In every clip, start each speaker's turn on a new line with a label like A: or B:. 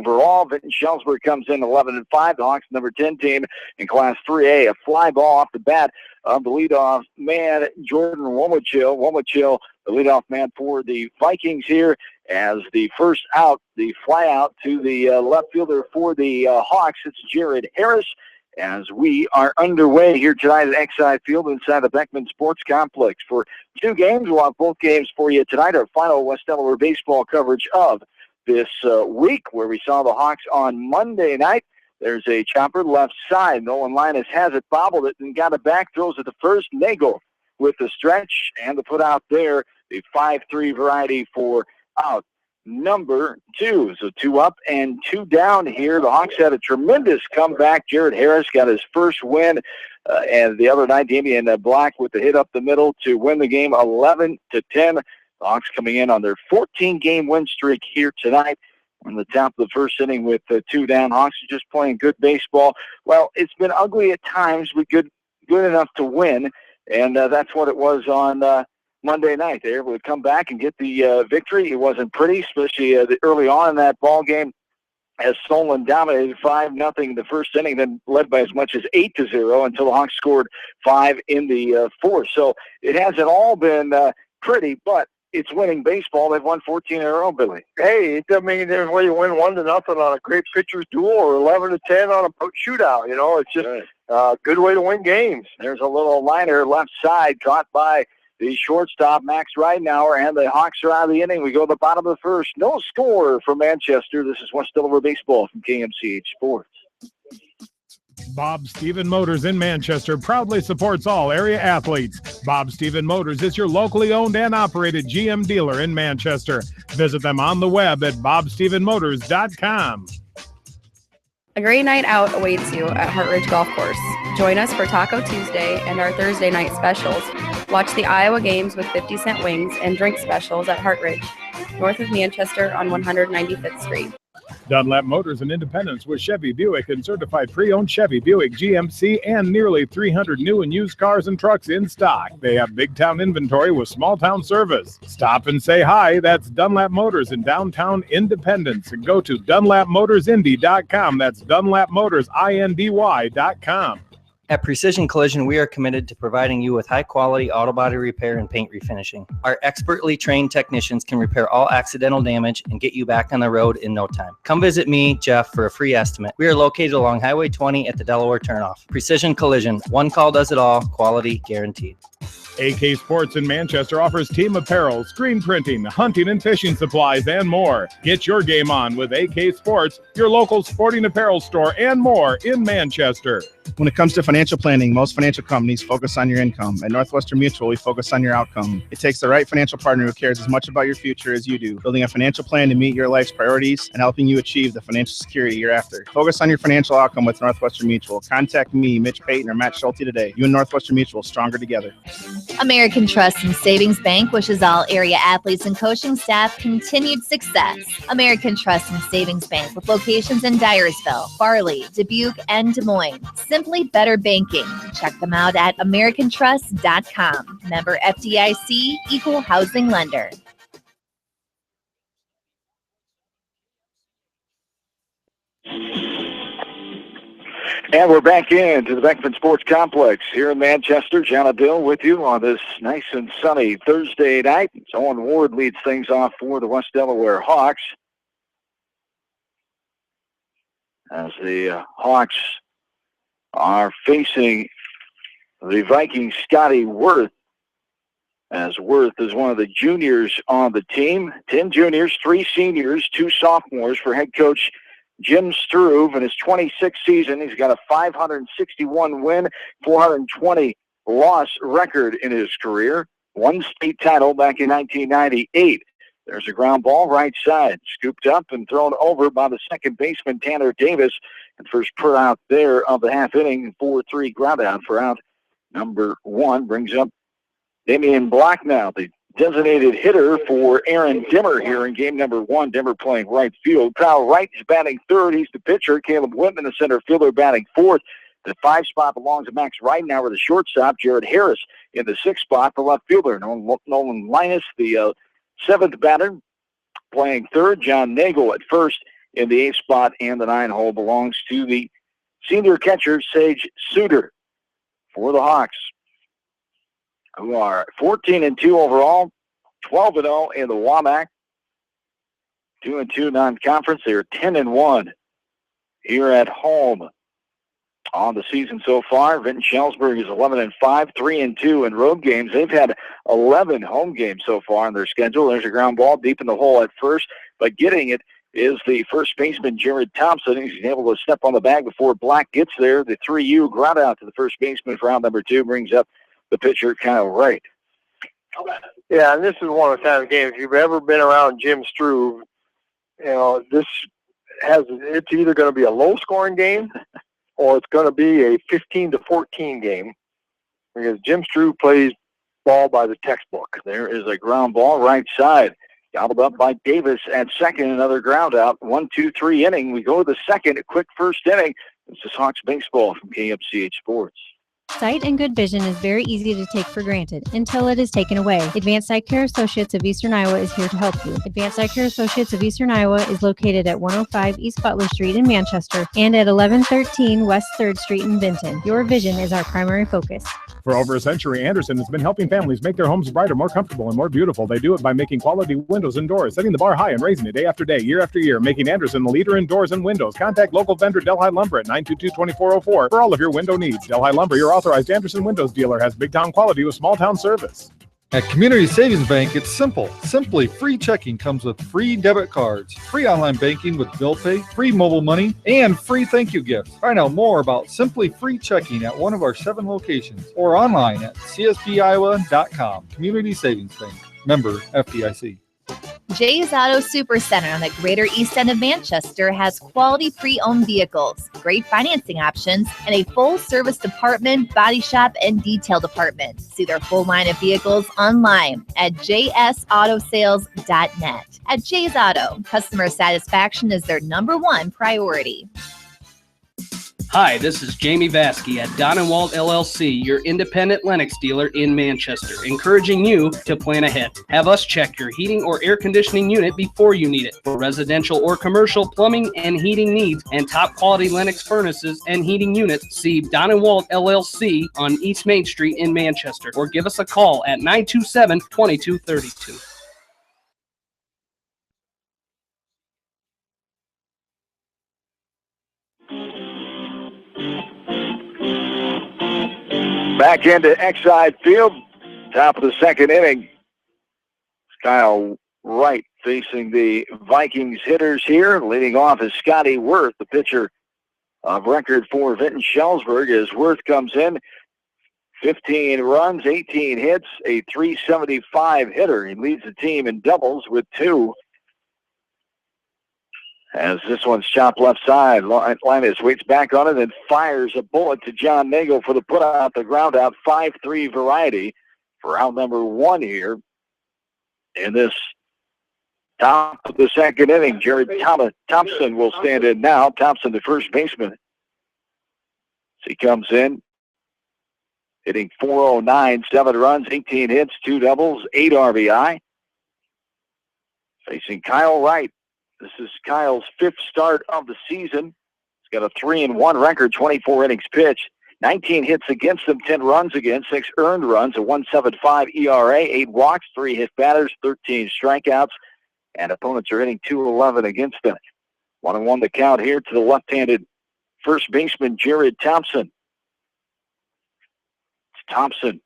A: overall. Vinton Shellsburg comes in 11-5. The Hawks, number 10 team in Class 3A. A fly ball off the bat of the leadoff man, Jordan Womachill. Womachill, the leadoff man for the Vikings here, as the first out, the fly out to the left fielder for the Hawks. It's Jared Harris. As we are underway here tonight at Exide Field inside the Beckman Sports Complex for 2 games. We'll have both games for you tonight. Our final West Delaware baseball coverage of this week, where we saw the Hawks on Monday night. There's a chopper left side. Nolan Linus has it, bobbled it, and got it back. Throws it to first. Nagel with the stretch and the put out there. The 5-3 variety for out number 2. So 2 up and 2 down here. The Hawks had a tremendous comeback. Jared Harris got his first win. And the other night, Damian Black with the hit up the middle to win the game 11-10. The Hawks coming in on their 14-game win streak here tonight. On the top of the first inning with 2 down. Hawks are just playing good baseball. Well, it's been ugly at times, but good enough to win. And that's what it was on Monday night. They were able to come back and get the victory. It wasn't pretty, especially early on in that ball game, as Solon dominated 5-0 the first inning, then led by as much as 8-0 until the Hawks scored 5 in the fourth. So it hasn't all been pretty, but it's winning baseball. They've won 14 in a row, Billy.
B: Hey, it doesn't mean there's a way you win 1-0 on a great pitcher's duel or 11-10 on a shootout. You know, it's just a good way to win games.
A: There's a little liner left side caught by the shortstop, Max Ridenauer, and the Hawks are out of the inning. We go to the bottom of the first. No score for Manchester. This is West Delaware Baseball from KMCH Sports.
C: Bob Stephen Motors in Manchester proudly supports all area athletes. Bob Stephen Motors is your locally owned and operated GM dealer in Manchester. Visit them on the web at bobstephenmotors.com.
D: A great night out awaits you at Hartridge Golf Course. Join us for Taco Tuesday and our Thursday night specials. Watch the Iowa games with 50-cent wings and drink specials at Hartridge, north of Manchester on 195th Street.
C: Dunlap Motors in Independence with Chevy Buick and certified pre-owned Chevy Buick GMC and nearly 300 new and used cars and trucks in stock. They have big town inventory with small town service. Stop and say hi. That's Dunlap Motors in downtown Independence. And go to DunlapMotorsIndy.com. That's DunlapMotorsIndy.com.
E: At Precision Collision, we are committed to providing you with high-quality auto body repair and paint refinishing. Our expertly trained technicians can repair all accidental damage and get you back on the road in no time. Come visit me, Jeff, for a free estimate. We are located along Highway 20 at the Delaware Turnoff. Precision Collision, one call does it all, quality guaranteed.
C: AK Sports in Manchester offers team apparel, screen printing, hunting and fishing supplies, and more. Get your game on with AK Sports, your local sporting apparel store, and more in Manchester.
F: When it comes to financial planning, most financial companies focus on your income. At Northwestern Mutual, we focus on your outcome. It takes the right financial partner who cares as much about your future as you do, building a financial plan to meet your life's priorities and helping you achieve the financial security you're after. Focus on your financial outcome with Northwestern Mutual. Contact me, Mitch Payton, or Matt Schulte today. You and Northwestern Mutual, stronger together.
G: American Trust and Savings Bank wishes all area athletes and coaching staff continued success. American Trust and Savings Bank with locations in Dyersville, Farley, Dubuque, and Des Moines. Simply better banking. Check them out at AmericanTrust.com. Member FDIC, equal housing lender.
A: And we're back into the Beckman Sports Complex here in Manchester. John and Bill with you on this nice and sunny Thursday night. Owen Ward leads things off for the West Delaware Hawks, as the Hawks are facing the Vikings' Scotty Worth, as Worth is one of the juniors on the team. 10 juniors, 3 seniors, 2 sophomores for head coach Jim Struve. In his 26th season, he's got a 561 win, 420 loss record in his career. 1 state title back in 1998. There's a ground ball right side, scooped up and thrown over by the second baseman, Tanner Davis. And first put out there of the half inning, 4-3 ground out for out number 1. Brings up Damian Black now, the designated hitter for Aaron Dimmer here in game number 1. Dimmer playing right field. Kyle Wright is batting third. He's the pitcher. Caleb Whitman, the center fielder, batting fourth. The 5 spot belongs to Max Ridenauer, the shortstop. Jared Harris in the 6th spot, the left fielder. Nolan Linus, the 7th batter, playing third. John Nagel at first. in the 8th spot, and the 9 hole belongs to the senior catcher, Sage Suter, for the Hawks, who are 14-2 overall, 12-0 in the WAMAC, 2-2 non-conference. They're 10-1 here at home on the season so far. Vinton-Shellsburg is 11-5, 3-2 in road games. They've had 11 home games so far on their schedule. There's a ground ball deep in the hole at first, but getting it is the first baseman, Jared Thompson. He's able to step on the bag before Black gets there. The 3U ground out to the first baseman for round number 2 brings up the pitcher, Kyle Wright.
B: Yeah, and this is one of the kind of games, if you've ever been around Jim Struve, it's either going to be a low-scoring game or it's going to be a 15-14 game, because Jim Struve plays ball by the textbook.
A: There is a ground ball right side. Gobbled up by Davis at second. Another ground out. 1-2-3 inning. We go to the second. A quick first inning. This is Hawks baseball from KFCH Sports.
H: Sight and good vision is very easy to take for granted until it is taken away. Advanced Eye Care Associates of Eastern Iowa is here to help you. Advanced Eye Care Associates of Eastern Iowa is located at 105 East Butler Street in Manchester and at 1113 West 3rd Street in Vinton. Your vision is our primary focus.
C: For over a century, Anderson has been helping families make their homes brighter, more comfortable, and more beautiful. They do it by making quality windows and doors, setting the bar high and raising it day after day, year after year, making Anderson the leader in doors and windows. Contact local vendor Delhi Lumber at 922-2404 for all of your window needs. Delhi Lumber, your authorized Anderson Windows dealer, has big town quality with small town service.
I: At Community Savings Bank, it's simple. Simply Free Checking comes with free debit cards, free online banking with bill pay, free mobile money, and free thank you gifts. Find out more about Simply Free Checking at one of our 7 locations or online at csbiowa.com. Community Savings Bank. Member FDIC.
G: Jay's Auto Supercenter on the Greater East End of Manchester has quality pre-owned vehicles, great financing options, and a full-service department, body shop, and detail department. See their full line of vehicles online at jsautosales.net. At Jay's Auto, customer satisfaction is their #1 priority.
J: Hi, this is Jamie Vasky at Don & Walt LLC, your independent Lennox dealer in Manchester, encouraging you to plan ahead. Have us check your heating or air conditioning unit before you need it. For residential or commercial plumbing and heating needs and top quality Lennox furnaces and heating units, see Don & Walt LLC on East Main Street in Manchester, or give us a call at 927-2232.
A: Back into Exide Field, top of the second inning. Kyle Wright facing the Vikings hitters here. Leading off is Scotty Worth, the pitcher of record for Vinton-Shellsburg, as Worth comes in. 15 runs, 18 hits, a .375 hitter. He leads the team in doubles with 2. As this one's chopped left side, Linus waits back on it and fires a bullet to John Nagel for the put-out, the ground-out 5-3 variety for out number 1 here in this top of the second inning. Jared Thompson will stand in now. Thompson, the first baseman. As he comes in, hitting .409, 7 runs, 18 hits, 2 doubles, 8 RBI. Facing Kyle Wright. This is Kyle's 5th start of the season. He's got a 3-1 record, 24 innings pitched, 19 hits against them, 10 runs against, 6 earned runs, a 1.75 ERA, 8 walks, 3 hit batters, 13 strikeouts, and opponents are hitting .211 against them. 1-1 the count here to the left-handed first baseman, Jared Thompson. It's Thompson,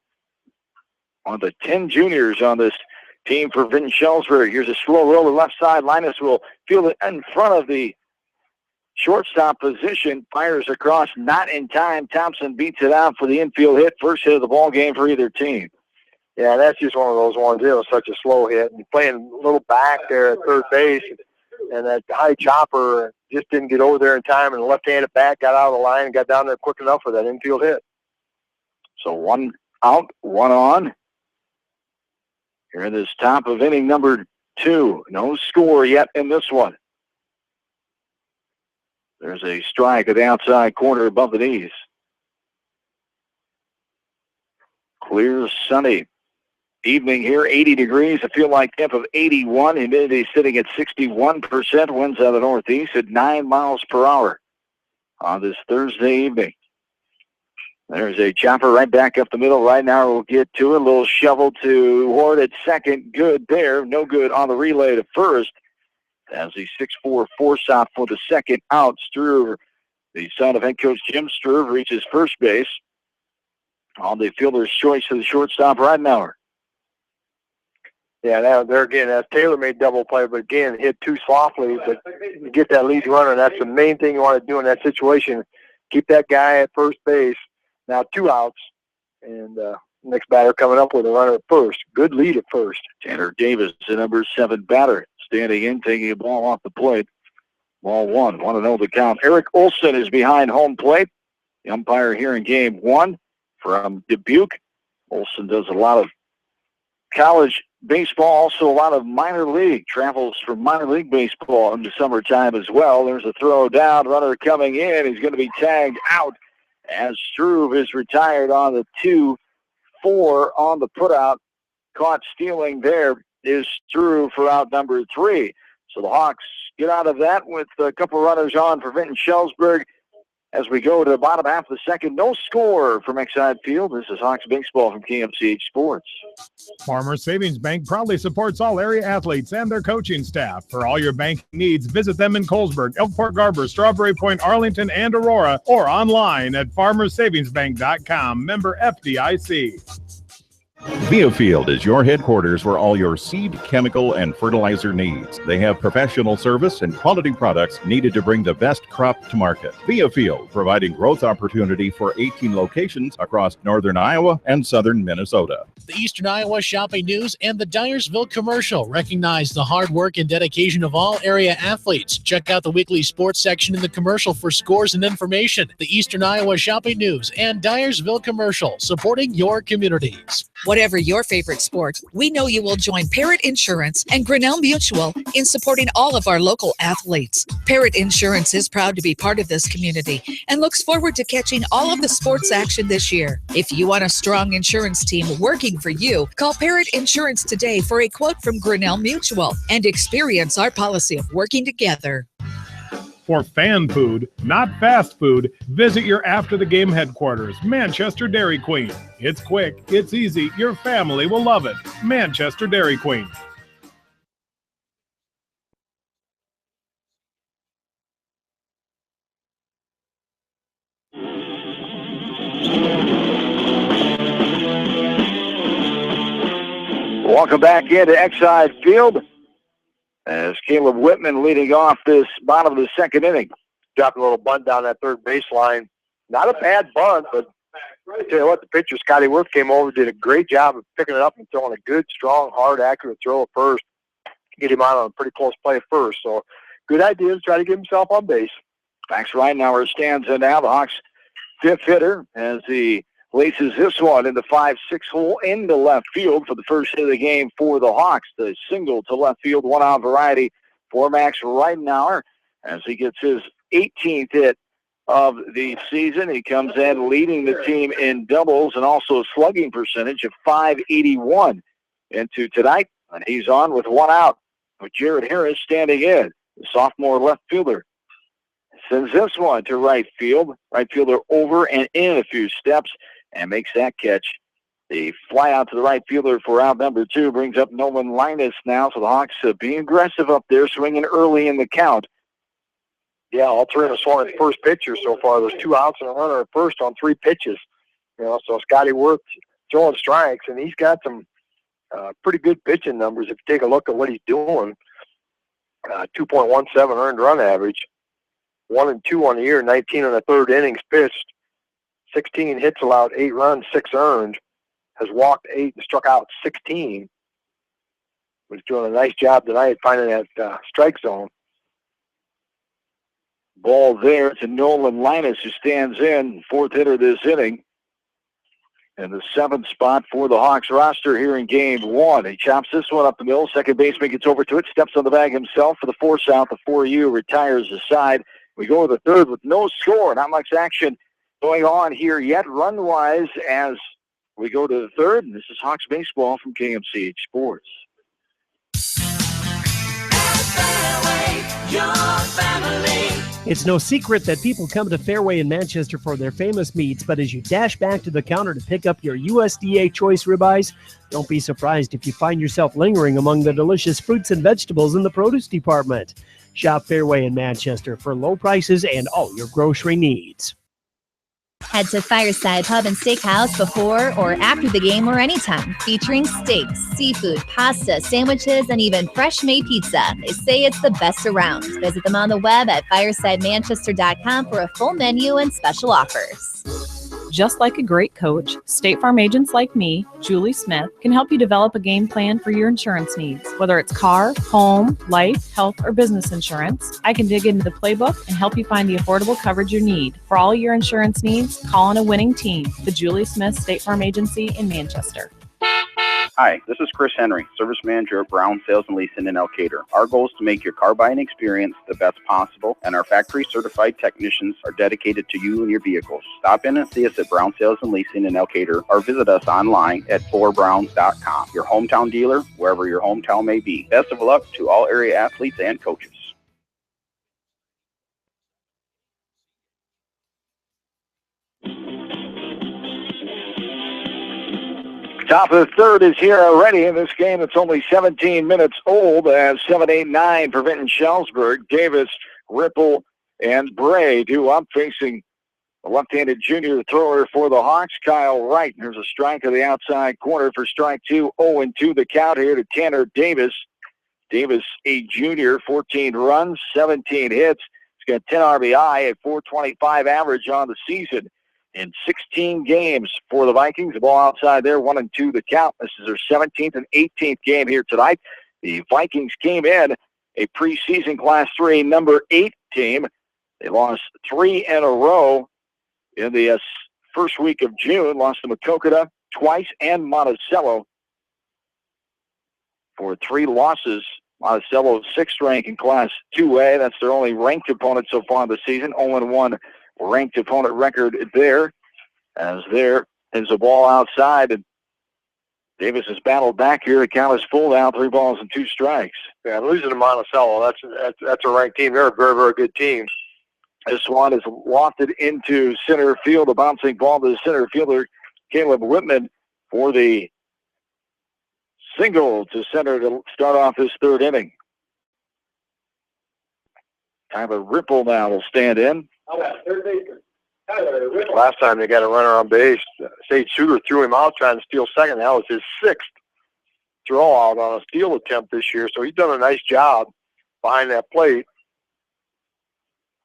A: one of the 10 juniors on this team for Vinton-Shellsburg. Here's a slow roll to left side. Linus will field it in front of the shortstop position. Fires across, not in time. Thompson beats it out for the infield hit. First hit of the ball game for either team.
B: Yeah, that's just one of those ones. It was such a slow hit. And playing a little back there at third base, and that high chopper just didn't get over there in time, and the left-handed bat got out of the line and got down there quick enough for that infield hit.
A: So 1 out, 1 on. Here in this top of inning number 2. No score yet in this one. There's a strike at the outside corner above the knees. Clear, sunny evening here. 80 degrees, a feel like temp of 81. Humidity sitting at 61%. Winds out of the northeast at 9 miles per hour on this Thursday evening. There's a chopper right back up the middle. Right now we'll get to it. A little shovel to Ward at second. Good there. No good on the relay to first. As the 6'4" force-out for the second out. Struve, the son of head coach Jim Struve, reaches first base on the fielder's choice to the shortstop Ridenauer.
B: Yeah, now there again, that's tailor-made double play, but again, hit too softly. But you get that lead runner, that's the main thing you want to do in that situation. Keep that guy at first base. Now 2 outs, and next batter coming up with a runner at first. Good lead at first.
A: Tanner Davis, the number 7 batter, standing in, taking a ball off the plate. Ball 1, 1-0 the count. Eric Olson is behind home plate. The umpire here in game 1 from Dubuque. Olson does a lot of college baseball, also a lot of minor league. Travels for minor league baseball in the summertime as well. There's a throw down, runner coming in. He's going to be tagged out as Struve is retired on the 2-4 on the putout. Caught stealing there is Struve for out number 3. So the Hawks get out of that with a couple runners on for Vinton Schellsburg. As we go to the bottom half of the second, no score from Exide Field. This is Hawks Baseball from KMCH Sports.
C: Farmers Savings Bank proudly supports all area athletes and their coaching staff. For all your banking needs, visit them in Colesburg, Elkport Garber, Strawberry Point, Arlington, and Aurora, or online at farmersavingsbank.com. Member FDIC.
K: Viafield is your headquarters for all your seed, chemical, and fertilizer needs. They have professional service and quality products needed to bring the best crop to market. Viafield, providing growth opportunity for 18 locations across northern Iowa and southern Minnesota.
L: The Eastern Iowa Shopping News and the Dyersville Commercial recognize the hard work and dedication of all area athletes. Check out the weekly sports section in the commercial for scores and information. The Eastern Iowa Shopping News and Dyersville Commercial, supporting your communities.
M: Whatever your favorite sport, we know you will join Parrott Insurance and Grinnell Mutual in supporting all of our local athletes. Parrott Insurance is proud to be part of this community and looks forward to catching all of the sports action this year. If you want a strong insurance team working for you, call Parrott Insurance today for a quote from Grinnell Mutual and experience our policy of working together.
C: For fan food, not fast food, visit your after-the-game headquarters, Manchester Dairy Queen. It's quick, it's easy, your family will love it. Manchester Dairy Queen.
A: Welcome back into Exide Field as Caleb Whitman leading off this bottom of the second inning.
B: Dropped a little bunt down that third baseline. Not a bad bunt, but I tell you what, the pitcher, Scotty Worth, came over, did a great job of picking it up and throwing a good, strong, hard, accurate throw at first. Get him out on a pretty close play at first. So good idea to try to get himself on base.
A: Max Ridenauer stands in now, the Hawks' fifth hitter, as he laces this one in the 5-6 hole into left field for the first hit of the game for the Hawks. The single to left field, one-out variety for Max Ridenauer as he gets his 18th hit of the season. He comes in leading the team in doubles and also a slugging percentage of .581 into tonight. And he's on with one out with Jared Harris standing in, the sophomore left fielder. Sends this one to right field. Right fielder over and in a few steps and makes that catch. The fly out to the right fielder for out number 2 brings up Nolan Linus now. So the Hawks being aggressive up there, swinging early in the count.
B: Yeah, all three of us swung at first pitcher so far. There's 2 outs and a runner at first on 3 pitches. So Scotty Worth throwing strikes, and he's got some pretty good pitching numbers if you take a look at what he's doing. 2.17 earned run average, 1-2 on the year, 19 on the third innings pitched, 16 hits allowed, 8 runs, 6 earned, has walked 8 and struck out 16. Was doing a nice job tonight finding that strike zone.
A: Ball there to Nolan Linus, who stands in, fourth hitter this inning. And the 7th spot for the Hawks roster here in game 1. He chops this one up the middle. Second baseman gets over to it, steps on the bag himself for the force out. The 4U retires the side. We go to the third with no score. Not much action going on here yet run-wise as We go to the third, and this is Hawks baseball from KMCH Sports.
N: It's no secret that people come to Fairway in Manchester for their famous meats, but as you dash back to the counter to pick up your USDA choice ribeyes, don't be surprised if you find yourself lingering among the delicious fruits and vegetables in the produce department. Shop Fairway in Manchester for low prices and all your grocery needs.
G: Head to Fireside Pub and Steakhouse before or after the game or anytime, featuring steaks, seafood, pasta, sandwiches, and even fresh-made pizza. They say it's the best around. Visit them on the web at firesidemanchester.com for a full menu and special offers.
O: Just like a great coach, State Farm agents like me, Julie Smith, can help you develop a game plan for your insurance needs. Whether it's car, home, life, health, or business insurance, I can dig into the playbook and help you find the affordable coverage you need. For all your insurance needs, call on a winning team, the Julie Smith State Farm Agency in Manchester.
P: Hi, this is Chris Henry, Service Manager at Brown Sales and Leasing in Elkader. Our goal is to make your car buying experience the best possible, and our factory-certified technicians are dedicated to you and your vehicles. Stop in and see us at Brown Sales and Leasing in Elkader, or visit us online at 4browns.com. Your hometown dealer, wherever your hometown may be. Best of luck to all area athletes and coaches.
A: Top of the third is here already in this game. It's only 17 minutes old as 7-8-9 for Vinton Schellsburg. Davis, Ripple, and Bray do up, facing the left-handed junior thrower for the Hawks, Kyle Wright. There's a strike to the outside corner for strike two. 0-2 the count here to Tanner Davis. Davis, a junior, 14 runs, 17 hits. He's got 10 RBI at .425 average on the season. In 16 games for the Vikings. The ball outside there, 1-2 the count. This is their 17th and 18th game here tonight. The Vikings came in a preseason Class 3 number 8 team. They lost 3 in a row in the first week of June. Lost to Macokota twice and Monticello for 3 losses. Monticello 6th rank in Class 2A. That's their only ranked opponent so far this season. 0-1 ranked opponent record there, as there is a ball outside, and Davis has battled back here. The count is full now, 3 balls and 2 strikes.
B: Yeah, losing to Monticello, that's a ranked team. They're a very, very good team.
A: This one is lofted into center field, a bouncing ball to the center fielder, Caleb Whitman, for the single to center to start off this third inning. Tyler Ripple now will stand in.
B: Last time they got a runner on base, Sage Shooter threw him out trying to steal second. That was his 6th throw out on a steal attempt this year, so he's done a nice job behind that plate.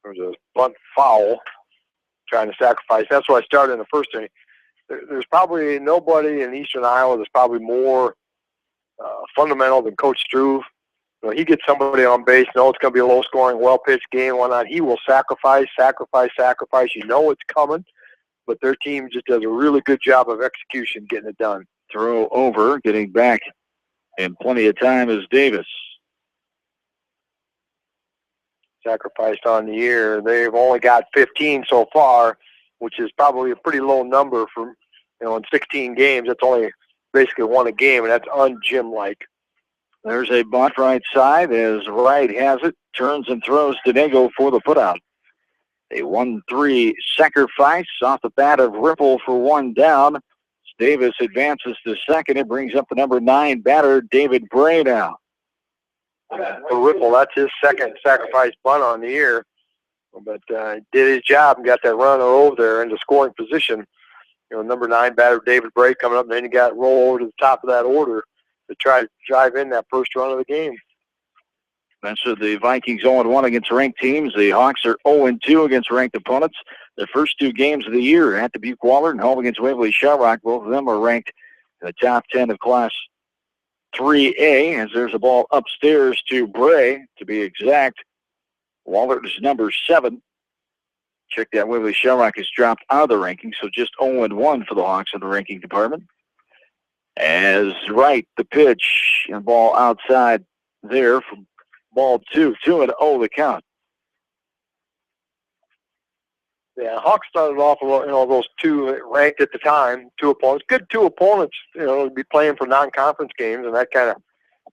B: There's a bunt foul trying to sacrifice. That's why I started in the first inning. There's probably nobody in Eastern Iowa that's probably more fundamental than Coach Struve. You know, he gets somebody on base, knows it's going to be a low-scoring, well-pitched game, whatnot. He will sacrifice. You know it's coming, but their team just does a really good job of execution, getting it done.
A: Throw over, getting back in plenty of time is Davis.
B: Sacrificed on the year. They've only got 15 so far, which is probably a pretty low number for, in 16 games. That's only basically 1 a game, and that's un-Jim-like.
A: There's a bunt right side as Wright has it, turns and throws to Dago for the putout. A 1-3 sacrifice off the bat of Ripple for 1 down. Davis advances to second. It brings up the number 9 batter, David Bray now.
B: For Ripple, that's his 2nd sacrifice bunt on the year. But did his job and got that runner over there into scoring position. Number 9 batter, David Bray, coming up, and then he got roll over to the top of that order to try to drive in that first run of the game.
A: That's the Vikings 0-1 against ranked teams. The Hawks are 0-2 against ranked opponents. The first 2 games of the year at Dubuque-Wahlert and home against Waverly Shellrock. Both of them are ranked in the top 10 of Class 3A, as there's a ball upstairs to Bray, to be exact. Wahlert is number 7. Check that, Waverly Shellrock has dropped out of the ranking, so just 0-1 for the Hawks in the ranking department. As Wright, the pitch, and ball outside there from ball 2. 2-0 the count.
B: Yeah, Hawks started off, those two ranked at the time, two opponents. Good two opponents, to be playing for non-conference games, and that kind of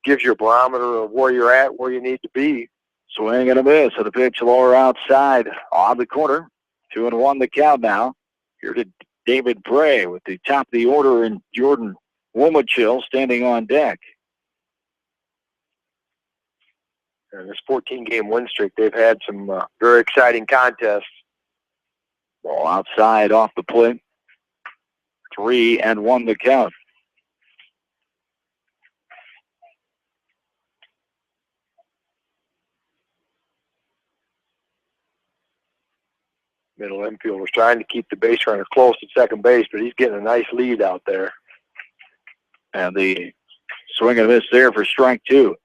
B: gives you a barometer of where you're at, where you need to be.
A: Swing and a miss at the pitch lower outside on the corner. 2-1 the count now. Here to David Bray with the top of the order, and Jordan Womachill standing on deck.
B: And this 14-game win streak, they've had some very exciting contests.
A: Ball outside off the plate. 3-1 the count.
B: Middle infield was trying to keep the base runner close to second base, but he's getting a nice lead out there.
A: And the swing and a miss there for strike 2.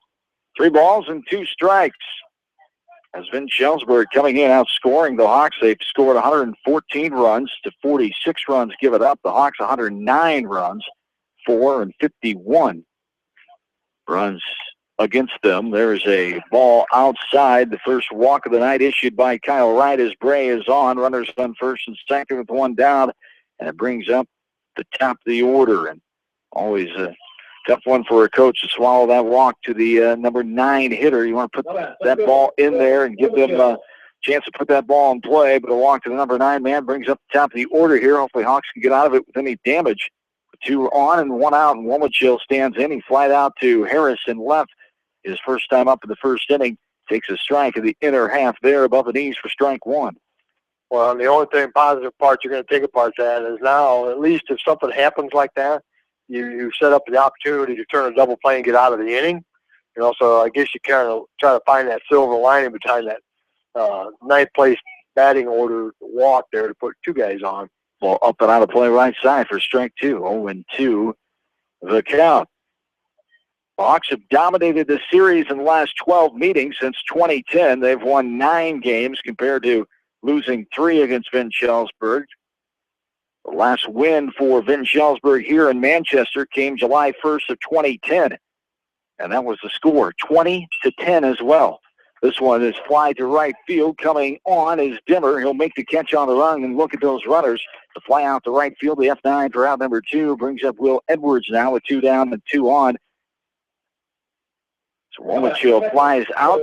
A: 3 balls and 2 strikes. As Vin Shellsburg coming in outscoring the Hawks. They've scored 114 runs to 46 runs given up. The Hawks 109 runs, 4-51 runs against them. There's a ball outside. The first walk of the night issued by Kyle Wright as Bray is on. Runners on first and second with 1 down. And it brings up the top of the order. And always a tough one for a coach to swallow that walk to the number 9 hitter. You want to put that ball in there and give them a chance to put that ball in play, but a walk to the number 9 man brings up the top of the order here. Hopefully Hawks can get out of it with any damage. 2 on and 1 out, and Womachill stands in. He flied out to Harris and left. His first time up in the first inning. Takes a strike in the inner half there above the knees for strike 1.
B: Well, the only thing positive part you're going to take apart that is now, at least if something happens like that, you set up the opportunity to turn a double play and get out of the inning. So I guess you kind of try to find that silver lining behind that 9th place batting order walk there to put 2 guys on.
A: Well, up and out of play right side for strike 2. 0-2 the count. Hawks have dominated the series in the last 12 meetings since 2010. They've won 9 games compared to losing 3 against Vin Shellsburg. The last win for Vin Shellsburg here in Manchester came July 1st of 2010. And that was the score, 20-10 as well. This one is fly to right field. Coming on is Dimmer. He'll make the catch on the run, and look at those runners. The fly out to right field, the F9 for out number 2 brings up Will Edwards now with 2 down and 2 on. So Womachill flies out.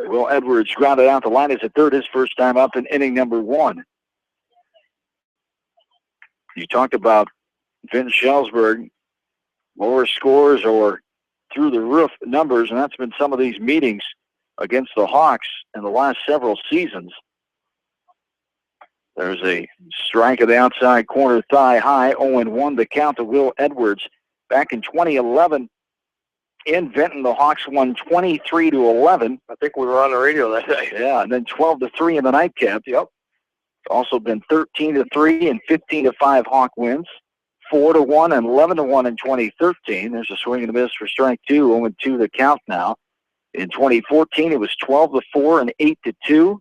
A: Will Edwards grounded out the line as a third, his first time up in inning number 1. You talked about Vin Shellsburg, lower scores or through the roof numbers, and that's been some of these meetings against the Hawks in the last several seasons. There's a strike of the outside corner thigh high, 0-1 the count to Will Edwards. Back in 2011 in Vinton, the Hawks won 23-11.
B: I think we were on the radio that day.
A: Yeah, and then 12-3 in the nightcap. Yep. It's also been 13-3 and 15-5 Hawk wins. 4-1 and 11-1 in 2013. There's a swing and a miss for strike 2, 0-2 the count now. In 2014, it was 12-4 and 8-2.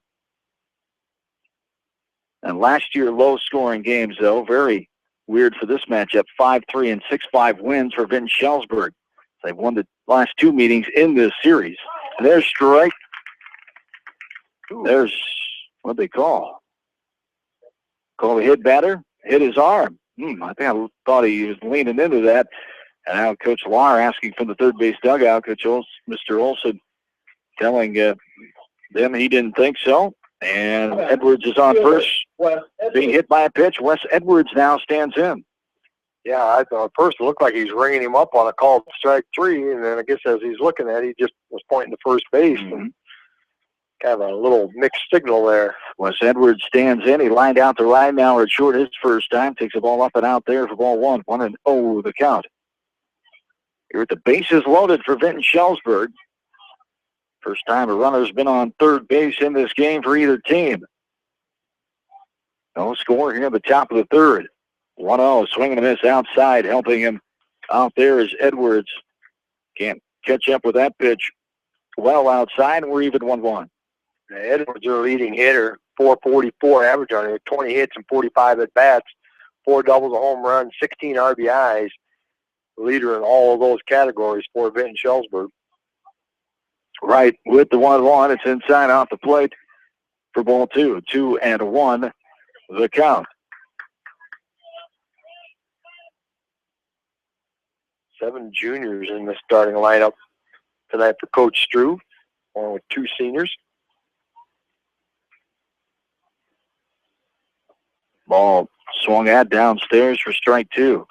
A: And last year, low-scoring games, though. Very weird for this matchup. 5-3 and 6-5 wins for Vin Shellsburg. They've won the last 2 meetings in this series. And there's strike. There's what they call. Call the hit batter. Hit his arm. I think I thought he was leaning into that. And now Coach Lahr asking from the third base dugout. Coach Mr. Olson telling them he didn't think so. And Edwards is on first, being hit by a pitch. Wes Edwards now stands in.
B: Yeah, I thought at first it looked like he's ringing him up on a call strike 3, and then I guess as he's looking at it, he just was pointing to first base. And kind of a little mixed signal there.
A: Wes Edwards stands in. He lined out to right now at short his first time. Takes the ball up and out there for ball 1. 1-0 the count. Here at the bases loaded for Vinton Shellsburg. First time a runner's been on third base in this game for either team. No score here at the top of the third. 1-0, swinging a miss outside. Helping him out there is Edwards. Can't catch up with that pitch well outside, and we're even 1-1.
B: Edwards is a leading hitter, 444 average on it, 20 hits and 45 at-bats, 4 doubles, a home run, 16 RBIs. Leader in all of those categories for Vinton Shellsburg.
A: Right, with the 1-1, it's inside off the plate for ball 2. 2-1 the count.
B: 7 juniors in the starting lineup tonight for Coach Struve, along with 2 seniors.
A: Ball swung at downstairs for strike 2.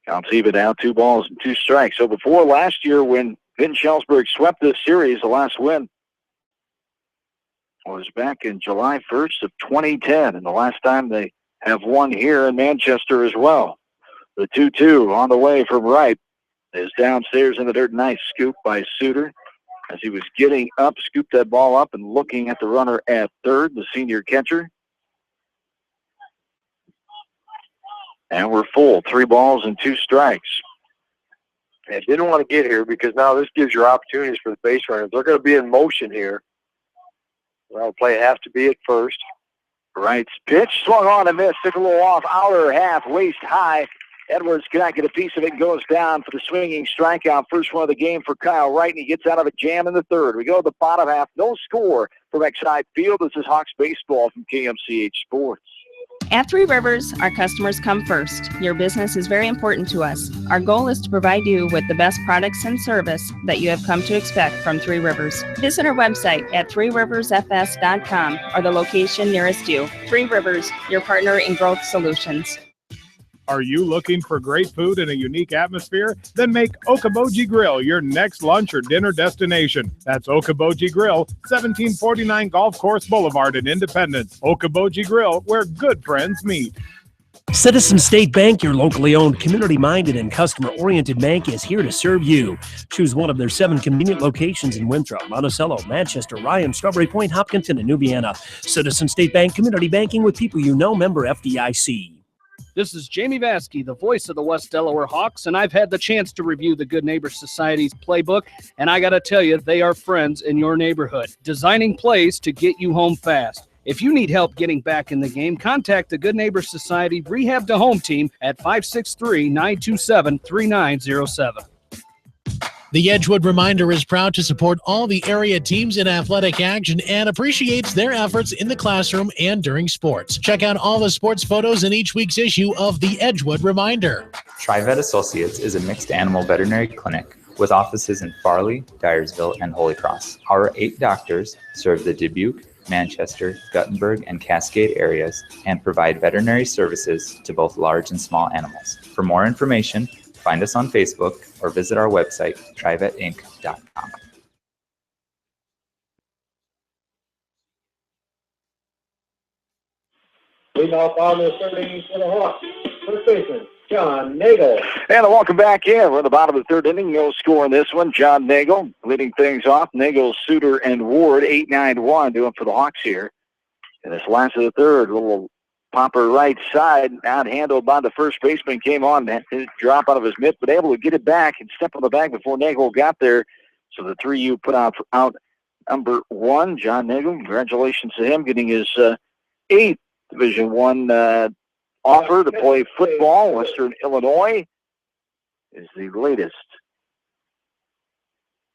A: Counts even now, 2 balls and 2 strikes. So before last year when Vinton Schellsburg swept this series, the last win was back in July 1st of 2010, and the last time they have won here in Manchester as well. The 2-2 on the way from right is downstairs in the dirt. Nice scoop by Suter as he was getting up, scooped that ball up and looking at the runner at third, the senior catcher. And we're full, 3 balls and 2 strikes.
B: And didn't want to get here because now this gives you opportunities for the base runners. They're going to be in motion here. Well, play has to be at first.
A: Right's pitch, swung on and missed, took a little off, outer half, waist high. Edwards cannot get a piece of it, goes down for the swinging strikeout. First one of the game for Kyle Wright, and he gets out of a jam in the third. We go to the bottom half, no score from Exide Field. This is Hawks baseball from KMCH Sports.
Q: At Three Rivers, our customers come first. Your business is very important to us. Our goal is to provide you with the best products and service that you have come to expect from Three Rivers. Visit our website at threeriversfs.com or the location nearest you. Three Rivers, your partner in growth solutions.
C: Are you looking for great food in a unique atmosphere? Then make Okoboji Grill your next lunch or dinner destination. That's Okoboji Grill, 1749 Golf Course Boulevard in Independence. Okoboji Grill, where good friends meet.
N: Citizen State Bank, your locally owned, community-minded, and customer-oriented bank, is here to serve you. Choose one of their 7 convenient locations in Winthrop, Monticello, Manchester, Ryan, Strawberry Point, Hopkinton, and New Vienna. Citizen State Bank, community banking with people you know, member FDIC.
J: This is Jamie Vaskey, the voice of the West Delaware Hawks, and I've had the chance to review the Good Neighbor Society's playbook, and I got to tell you, they are friends in your neighborhood, designing plays to get you home fast. If you need help getting back in the game, contact the Good Neighbor Society Rehab to Home team at 563-927-3907.
L: The Edgewood Reminder is proud to support all the area teams in athletic action and appreciates their efforts in the classroom and during sports. Check out all the sports photos in each week's issue of the Edgewood Reminder.
R: TriVet Associates is a mixed animal veterinary clinic with offices in Farley, Dyersville, and Holy Cross. Our 8 doctors serve the Dubuque, Manchester, Guttenberg, and Cascade areas and provide veterinary services to both large and small animals. For more information, find us on Facebook or visit our website, trivetinc.com.
B: Leading off on the third inning for the Hawks. First baseman, John Nagel.
A: And welcome back in. We're at the bottom of the third inning. No score in this one. John Nagel leading things off. Nagel, Suter, and Ward, 8-9-1 doing for the Hawks here. And this last of the third, little popper right side, out handled by the first baseman, came on, his drop out of his mitt, but able to get it back and step on the bag before Nagel got there. So the 3U put out number 1, John Nagel. Congratulations to him, getting his 8th Division I offer to play football. Western Illinois is the latest,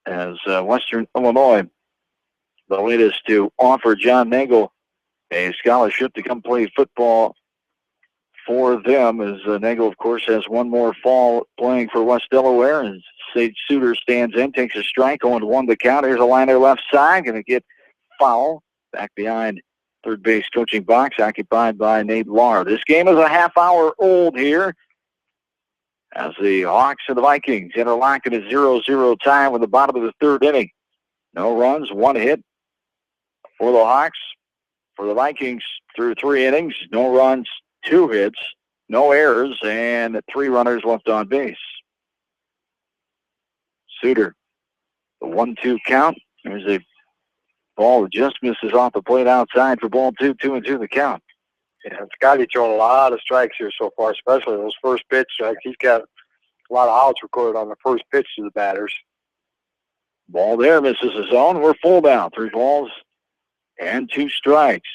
A: as Western Illinois, the latest to offer John Nagel a scholarship to come play football for them, as Nagel, of course, has one more fall playing for West Delaware. And Sage Suter stands in, takes a strike, 0-1 the count. Here's a liner left side, going to get foul back behind third base coaching box, occupied by Nate Lahr. This game is a half hour old here, as the Hawks and the Vikings interlock in a 0-0 tie with the bottom of the third inning. No runs, 1 hit for the Hawks. For the Vikings, through 3 innings, no runs, 2 hits, no errors, and 3 runners left on base. Suter, the 1-2 count. There's a ball that just misses off the plate outside for ball 2, 2-2 the count.
B: Yeah, Scotty thrown a lot of strikes here so far, especially those first pitch strikes. He's got a lot of outs recorded on the first pitch to the batters.
A: Ball there, misses his own. We're full down, 3 balls and 2 strikes.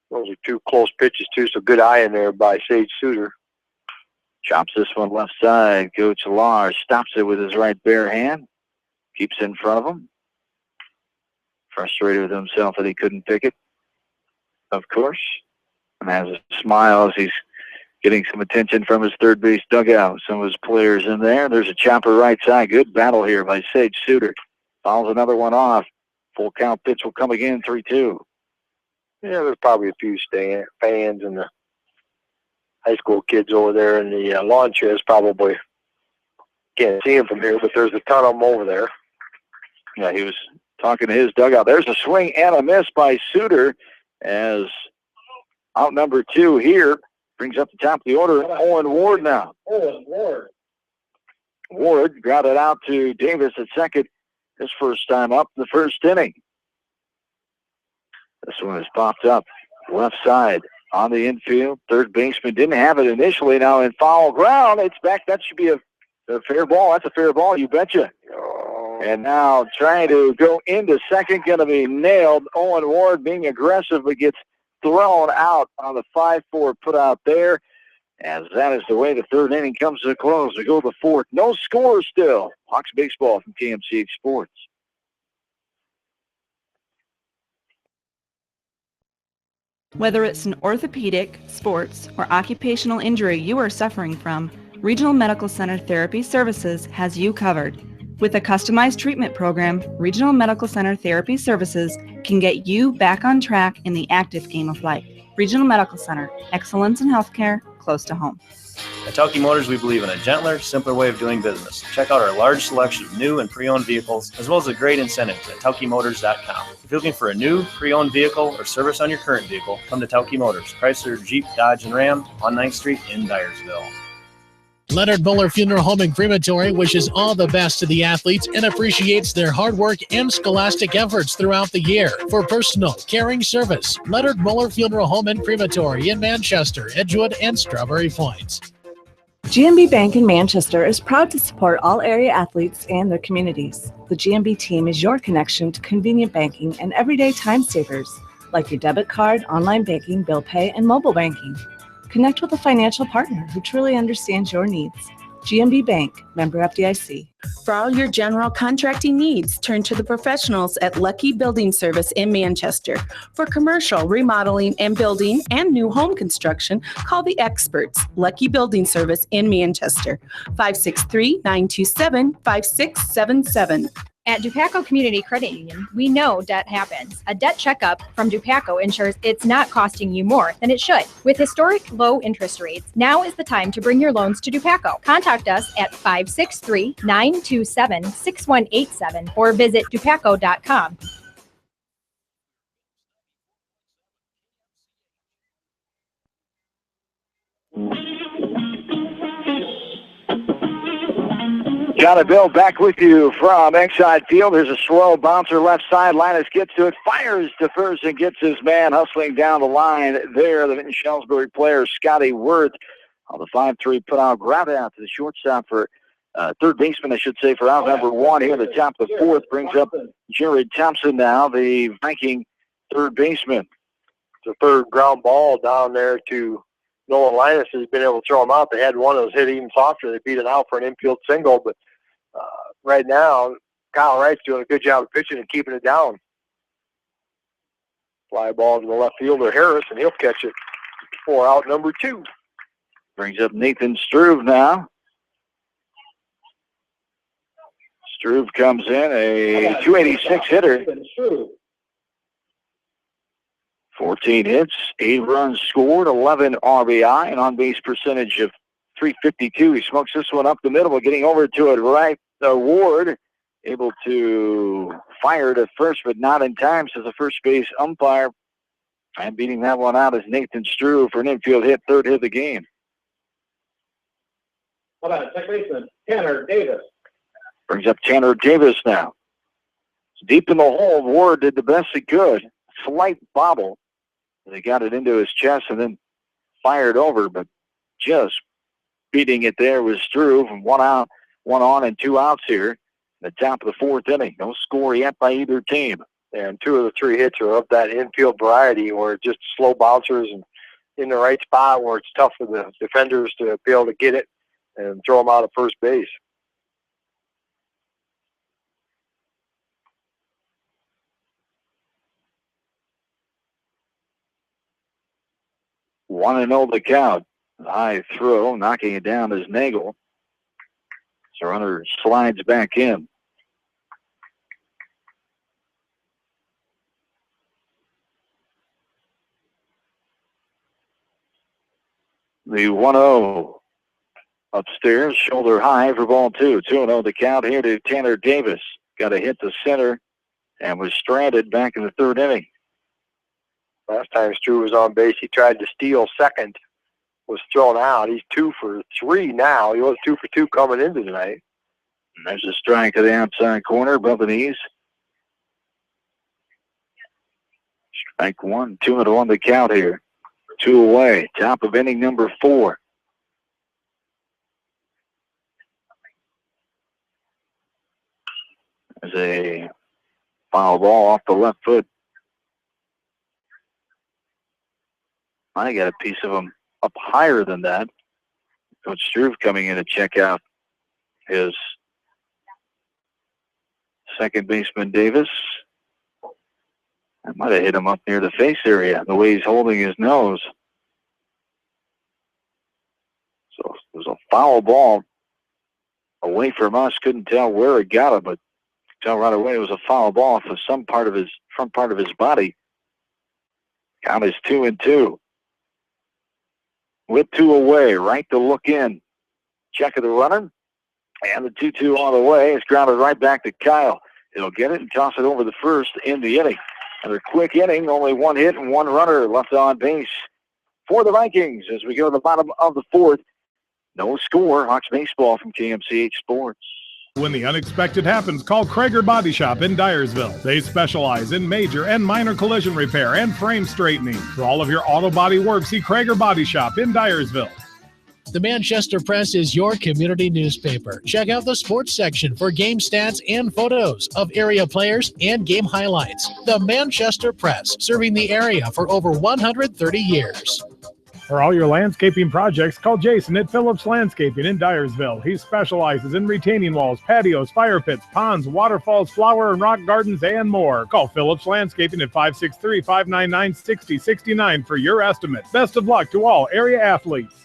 B: Those are 2 close pitches, too, so good eye in there by Sage Suter.
A: Chops this one left side. Coach Lahr stops it with his right bare hand. Keeps in front of him. Frustrated with himself that he couldn't pick it. of course, and has a smile as he's getting some attention from his third base dugout. Some of his players in there. There's a chopper right side. Good battle here by Sage Suter. Fouls another one off. Full count pitch will come again, 3-2.
B: Yeah, there's probably a few fans and the high school kids over there in the lawn chairs. Probably can't see them from here, but there's a ton of them over there.
A: Yeah, he was talking to his dugout. There's a swing and a miss by Suter as out number 2 here brings up the top of the order. Owen Ward now. Ward grounded out to Davis at second. His first time up the first inning. This one has popped up left side on the infield. Third baseman didn't have it initially. Now in foul ground, it's back. That should be a fair ball. That's a fair ball, you betcha. And now trying to go into second, going to be nailed. Owen Ward being aggressive, but gets thrown out on the 5-4 put out there. As that is the way the third inning comes to a close. We go to the fourth. No score still. Hawks baseball from KMCH Sports.
Q: Whether it's an orthopedic, sports, or occupational injury you are suffering from, Regional Medical Center Therapy Services has you covered. With a customized treatment program, Regional Medical Center Therapy Services can get you back on track in the active game of life. Regional Medical Center, excellence in healthcare, close to home.
S: At Tauke Motors, we believe in a gentler, simpler way of doing business. Check out our large selection of new and pre-owned vehicles, as well as a great incentives at TaukeMotors.com. If you're looking for a new, pre-owned vehicle or service on your current vehicle, come to Tauke Motors, Chrysler, Jeep, Dodge, and Ram on 9th Street in Dyersville.
L: Leonard Muller Funeral Home and Crematory wishes all the best to the athletes and appreciates their hard work and scholastic efforts throughout the year. For personal, caring service, Leonard Muller Funeral Home and Crematory in Manchester, Edgewood, and Strawberry Points.
O: GMB Bank in Manchester is proud to support all area athletes and their communities. The GMB team is your connection to convenient banking and everyday time savers, like your debit card, online banking, bill pay, and mobile banking. Connect with a financial partner who truly understands your needs. GMB Bank, member FDIC.
Q: For all your general contracting needs, turn to the professionals at Lucky Building Service in Manchester. For commercial, remodeling and building and new home construction, call the experts, Lucky Building Service in Manchester, 563-927-5677.
T: At Dupaco Community Credit Union, we know debt happens. A debt checkup from Dupaco ensures it's not costing you more than it should. With historic low interest rates, now is the time to bring your loans to Dupaco. Contact us at 563-927-6187 or visit dupaco.com.
A: Johnny Bill back with you from Exide Field. There's a slow bouncer left side. Linus gets to it, fires to first, and gets his man hustling down the line there. The Vinton Shellsbury player, Scotty Worth, on the 5-3 put out, grounded out to the shortstop for third baseman, I should say, for out number 1 here in the top of the fourth. Brings up Jared Thompson now, the Viking third baseman.
B: It's a third ground ball down there to Nolan Linus has been able to throw him out. They had one that was hit even softer. They beat it out for an infield single, but right now, Kyle Wright's doing a good job of pitching and keeping it down. Fly ball to the left fielder, Harris, and he'll catch it for out number 2.
A: Brings up Nathan Struve now. Struve comes in, a 286 hitter. 14 hits, 8 runs scored, 11 RBI, an on-base percentage of .352. He smokes this one up the middle, getting over to it right. Ward able to fire to first, but not in time, says the first base umpire. And beating that one out is Nathan Struve for an infield hit, third hit of the game.
U: Hold on, second baseman, Tanner Davis.
A: Brings up Tanner Davis now. It's deep in the hole. Ward did the best he could. Slight bobble. They got it into his chest and then fired over, but just beating it there was Struve. 1 out, 1 on, and 2 outs here. The top of the fourth inning. No score yet by either team.
B: And 2 of the 3 hits are of that infield variety where just slow bouncers and in the right spot where it's tough for the defenders to be able to get it and throw them out of first base.
A: 1-0 the count. High throw, knocking it down is Nagel. So runner slides back in. The 1-0 upstairs, shoulder high for ball 2. 2-0 the count here to Tanner Davis. Got to hit the center and was stranded back in the third inning.
B: Last time Stu was on base, he tried to steal second, was thrown out. He's 2 for 3 now. He was 2 for 2 coming into tonight.
A: And there's a strike to the outside corner above the knees. Strike 1, 2-1 the count here. 2 away, top of inning number 4. There's a foul ball off the left foot. I got a piece of him up higher than that. Coach Struve coming in to check out his second baseman, Davis. I might have hit him up near the face area, the way he's holding his nose. So there's a foul ball away from us. Couldn't tell where it got him, but tell right away it was a foul ball for some part of his front part of his body. Count is 2-2. With 2 away, right to look in. Check of the runner. And the 2-2 on the way. It's grounded right back to Kyle. He'll get it and toss it over the first in the inning. Another quick inning, only 1 hit and 1 runner left on base for the Vikings as we go to the bottom of the 4th. No score. Hawks baseball from KMCH Sports.
C: When the unexpected happens, call Krager Body Shop in Dyersville. They specialize in major and minor collision repair and frame straightening. For all of your auto body work, see Krager Body Shop in Dyersville.
L: The Manchester Press is your community newspaper. Check out the sports section for game stats and photos of area players and game highlights. The Manchester Press, serving the area for over 130 years.
C: For all your landscaping projects, call Jason at Phillips Landscaping in Dyersville. He specializes in retaining walls, patios, fire pits, ponds, waterfalls, flower and rock gardens, and more. Call Phillips Landscaping at 563-599-6069 for your estimate. Best of luck to all area athletes.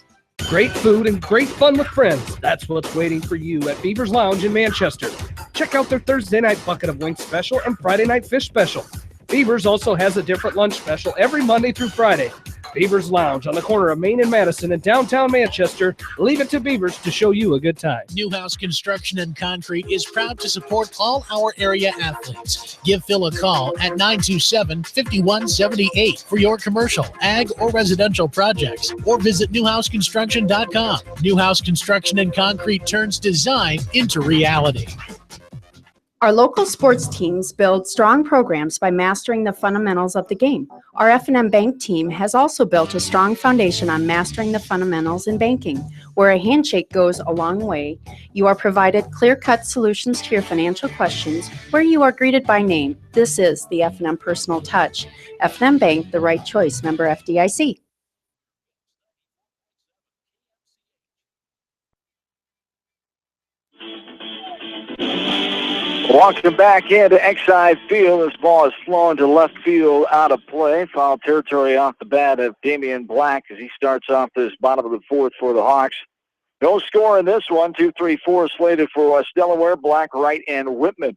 J: Great food and great fun with friends. That's what's waiting for you at Beaver's Lounge in Manchester. Check out their Thursday night bucket of wings special and Friday night fish special. Beaver's also has a different lunch special every Monday through Friday. Beaver's Lounge on the corner of Main and Madison in downtown Manchester. Leave it to Beaver's to show you a good time.
L: Newhouse Construction and Concrete is proud to support all our area athletes. Give Phil a call at 927-5178 for your commercial, ag, or residential projects, or visit newhouseconstruction.com. Newhouse Construction and Concrete turns design into reality.
D: Our local sports teams build strong programs by mastering the fundamentals of the game. Our F&M Bank team has also built a strong foundation on mastering the fundamentals in banking, where a handshake goes a long way. You are provided clear-cut solutions to your financial questions, where you are greeted by name. This is the F&M Personal Touch. F&M Bank, the right choice. Member FDIC.
A: Walking back into Exide Field. This ball is flown to left field out of play. Foul territory off the bat of Damian Black as he starts off this bottom of the 4th for the Hawks. No score in this one. 2, 3, 4 slated for West Delaware. Black, Wright, and Whitman.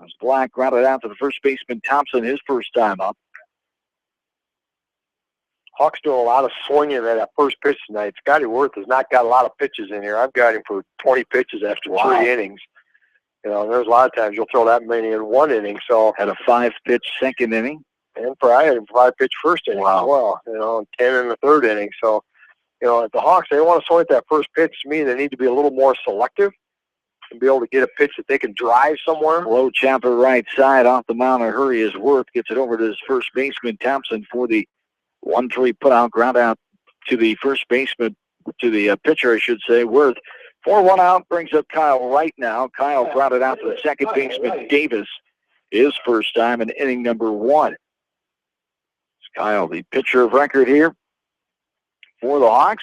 A: As Black grounded out to the first baseman Thompson his first time up.
B: Hawks doing a lot of swinging at that first pitch tonight. Scotty Worth has not got a lot of pitches in here. I've got him for 20 pitches after 3 innings. You know, there's a lot of times you'll throw that many in 1 inning. So
A: had a 5-pitch second inning.
B: And I had a 5-pitch first inning as well. You know, and 10 in the 3rd inning. So, you know, at the Hawks, they want to swing at that first pitch. To me, they need to be a little more selective and be able to get a pitch that they can drive somewhere.
A: Low chopper right side off the mound. A hurry is Worth. Gets it over to his first baseman Thompson for the 1-3 put out, ground out to the first baseman, to the pitcher, I should say, Worth. 4-1 out, brings up Kyle Wright now. Kyle grounded out to the second baseman, Davis, his first time in inning number 1. It's Kyle, the pitcher of record here for the Hawks.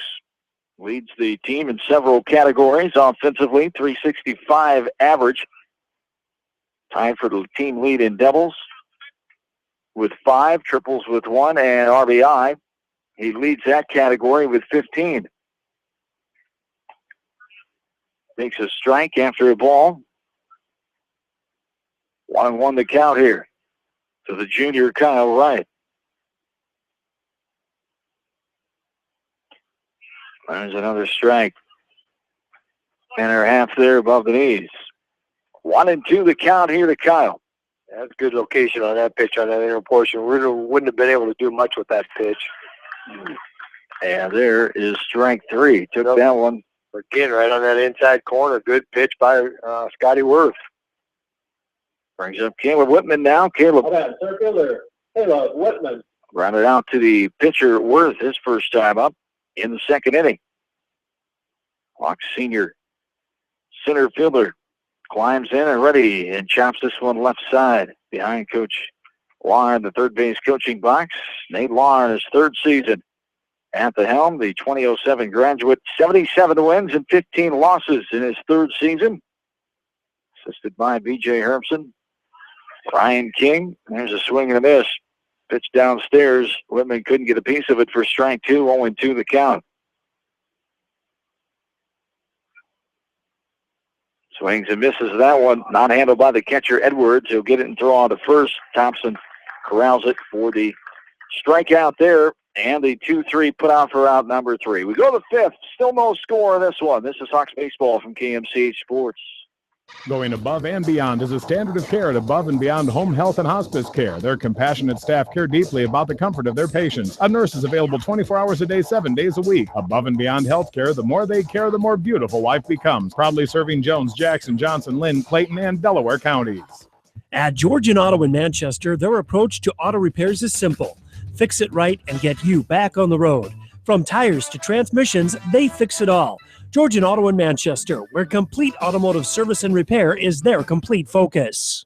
A: Leads the team in several categories. Offensively, 365 average. Tied for the team lead in doubles with 5, triples with 1, and RBI. He leads that category with 15. Takes a strike after a ball. 1-1 the count here to the junior Kyle Wright. There's another strike. And her half there above the knees. 1-2 the count here to Kyle.
B: That's a good location on that pitch on that inner portion. We wouldn't have been able to do much with that pitch.
A: And there is strike 3. Took that one.
B: Again, right on that inside corner. Good pitch by Scotty Worth.
A: Brings up Caleb Whitman now. Caleb.
U: Center fielder, Caleb Whitman.
A: Grounded out to the pitcher Worth, his first time up in the second inning. Hawks senior center fielder climbs in and ready and chops this one left side behind Coach Lahr in the third base coaching box. Nate Lahr in his third season at the helm, the 2007 graduate, 77 wins and 15 losses in his third season. Assisted by B.J. Herbson, Ryan King. There's a swing and a miss. Pitch downstairs. Whitman couldn't get a piece of it for strike 2, 0-2 the count. Swings and misses that one. Not handled by the catcher, Edwards. He'll get it and throw on to first. Thompson corrals it for the strikeout there. And the 2-3 put out for out number 3. We go to the 5th. Still no score in this one. This is Hawks baseball from KMCH Sports.
C: Going above and beyond is a standard of care at Above and Beyond Home Health and Hospice Care. Their compassionate staff care deeply about the comfort of their patients. A nurse is available 24 hours a day, 7 days a week. Above and Beyond Healthcare, the more they care, the more beautiful life becomes. Proudly serving Jones, Jackson, Johnson, Lynn, Clayton, and Delaware counties.
N: At Georgian Auto in Manchester, their approach to auto repairs is simple. Fix it right and get you back on the road. From tires to transmissions, they fix it all. Georgian Auto in Manchester, where complete automotive service and repair is their complete focus.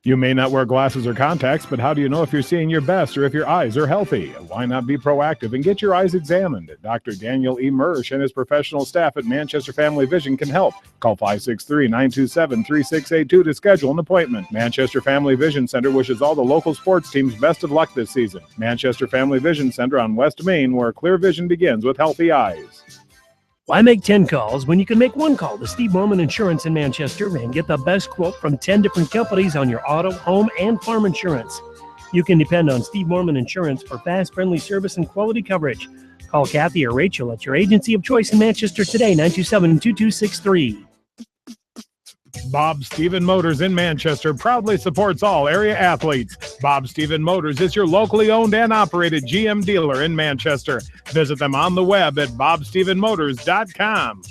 C: You may not wear glasses or contacts, but how do you know if you're seeing your best or if your eyes are healthy? Why not be proactive and get your eyes examined? Dr. Daniel E. Mersch and his professional staff at Manchester Family Vision can help. Call 563-927-3682 to schedule an appointment. Manchester Family Vision Center wishes all the local sports teams best of luck this season. Manchester Family Vision Center on West Main, where clear vision begins with healthy eyes.
N: Why make 10 calls when you can make one call to Steve Morman Insurance in Manchester and get the best quote from 10 different companies on your auto, home, and farm insurance? You can depend on Steve Morman Insurance for fast, friendly service and quality coverage. Call Kathy or Rachel at your agency of choice in Manchester today, 927-2263.
C: Bob Stephen Motors in Manchester proudly supports all area athletes. Bob Stephen Motors is your locally owned and operated GM dealer in Manchester. Visit them on the web at bobstephenmotors.com.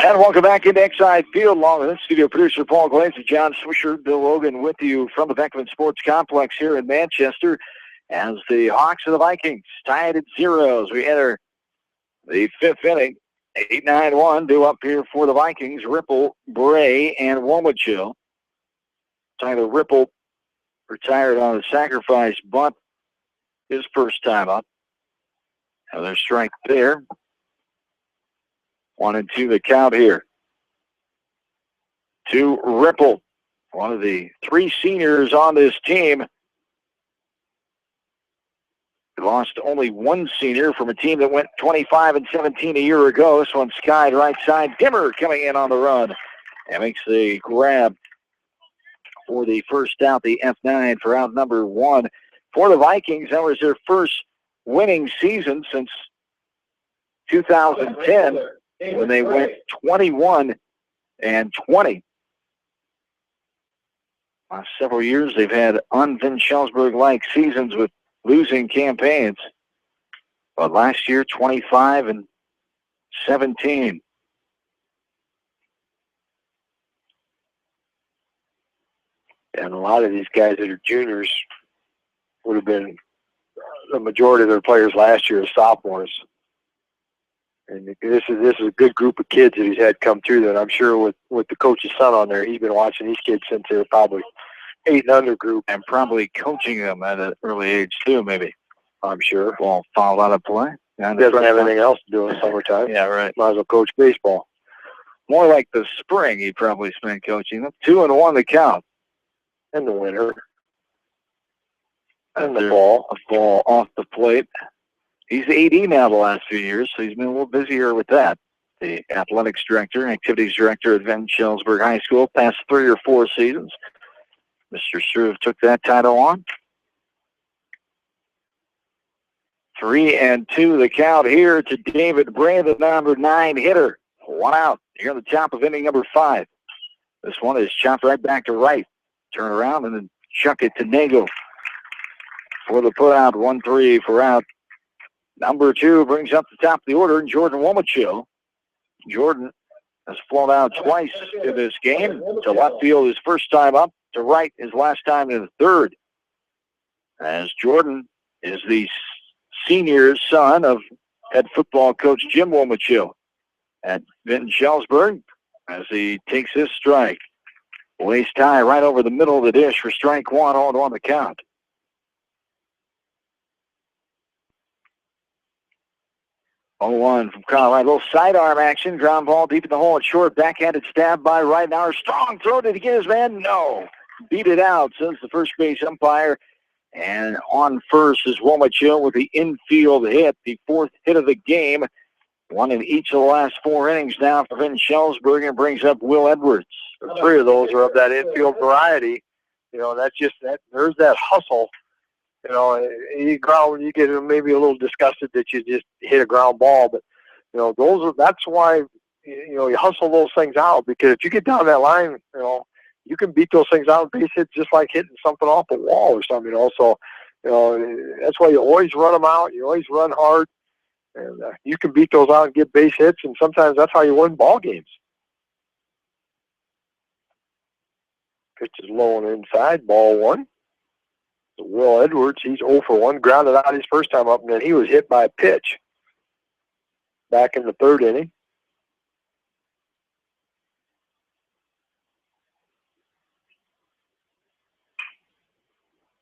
A: And welcome back into Exide Field, along with studio producer Paul Glaze and John Swisher, Bill Logan with you from the Beckman Sports Complex here in Manchester as the Hawks and the Vikings tied at 0 as we enter the 5th inning. 8-9-1 due up here for the Vikings. Ripple, Bray, and Womachill. Tyler Ripple retired on a sacrifice bunt his first time up. Another strike there. 1-2 the count here. To Ripple, one of the 3 seniors on this team. We lost only 1 senior from a team that went 25-17 a year ago. This one's skied right side. Dimmer coming in on the run and makes the grab for the first out, the F9 for out number 1. For the Vikings, that was their first winning season since 2010. When they went 21-20. Last several years, they've had un-Vin Schellsburg-like seasons with losing campaigns. But last year, 25-17.
B: And a lot of these guys that are juniors would have been the majority of their players last year as sophomores. And this is a good group of kids that he's had come through that I'm sure with the coach's son on there, he's been watching these kids since they were probably 8 and under group.
A: And probably coaching them at an early age too, maybe.
B: I'm sure.
A: Ball fouled out of play.
B: He doesn't have anything else to do in summertime.
A: Yeah, right.
B: Might as well coach baseball.
A: More like the spring he probably spent coaching them. 2-1 the count.
B: And the winter. And the fall.
A: A ball off the plate. He's the AD now the last few years, so he's been a little busier with that. The athletics director and activities director at Vinton Schellsburg High School, past 3 or 4 seasons. Mr. Struve took that title on. 3-2 the count here to David Bray, the number 9 hitter. 1 out here on the top of inning number 5. This one is chopped right back to right. Turn around and then chuck it to Nagel for the put out. 1-3 for out. Number 2 brings up the top of the order, Jordan Womachill. Jordan has flown out twice in this game. To left field his first time up, to right his last time in the third. As Jordan is the senior son of head football coach Jim Womachill at Vinton Schellsburg as he takes his strike. Waist high right over the middle of the dish for strike 1 on the count. Oh, 1 from Colorado. A little sidearm action. Ground ball deep in the hole and short. Backhanded stab by Reitnauer. Strong throw. Did he get his man? No. Beat it out, says the first base umpire. And on first is Womachill with the infield hit, the 4th hit of the game. 1 in each of the last 4 innings now for Vinton Schellsburg, and brings up Will Edwards.
B: 3 of those are of that infield variety. You know, that's just that. There's that hustle. You know, you get maybe a little disgusted that you just hit a ground ball, but you know, that's why you hustle those things out, because if you get down that line, you know, you can beat those things out with base hits just like hitting something off a wall or something. You know, so you know that's why you always run them out. You always run hard, and you can beat those out and get base hits, and sometimes that's how you win ball games. Pitch is low and inside, ball 1. Will Edwards, he's 0 for 1, grounded out his first time up, and then he was hit by a pitch back in the 3rd inning.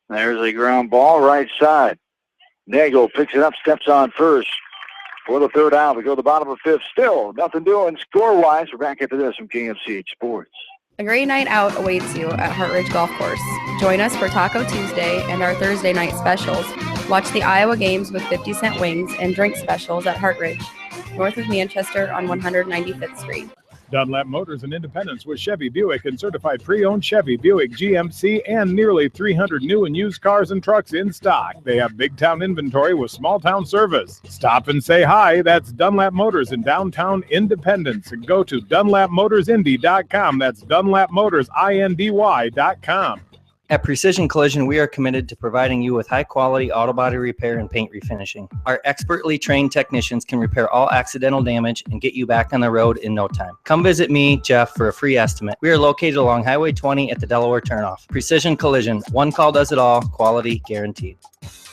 A: There's a ground ball right side. Nagel picks it up, steps on first for the 3rd out. We go to the bottom of the 5th. Still nothing doing score-wise. We're back after this from KFCH Sports.
E: A great night out awaits you at Hartridge Golf Course. Join us for Taco Tuesday and our Thursday night specials. Watch the Iowa games with 50-cent wings and drink specials at Hartridge, north of Manchester on 195th Street.
C: Dunlap Motors in Independence with Chevy Buick and certified pre-owned Chevy, Buick, GMC, and nearly 300 new and used cars and trucks in stock. They have big town inventory with small town service. Stop and say hi. That's Dunlap Motors in downtown Independence. And go to DunlapMotorsIndy.com. That's DunlapMotorsIndy.com.
V: At Precision Collision, we are committed to providing you with high-quality auto body repair and paint refinishing. Our expertly trained technicians can repair all accidental damage and get you back on the road in no time. Come visit me, Jeff, for a free estimate. We are located along Highway 20 at the Delaware turnoff. Precision Collision, one call does it all, quality guaranteed.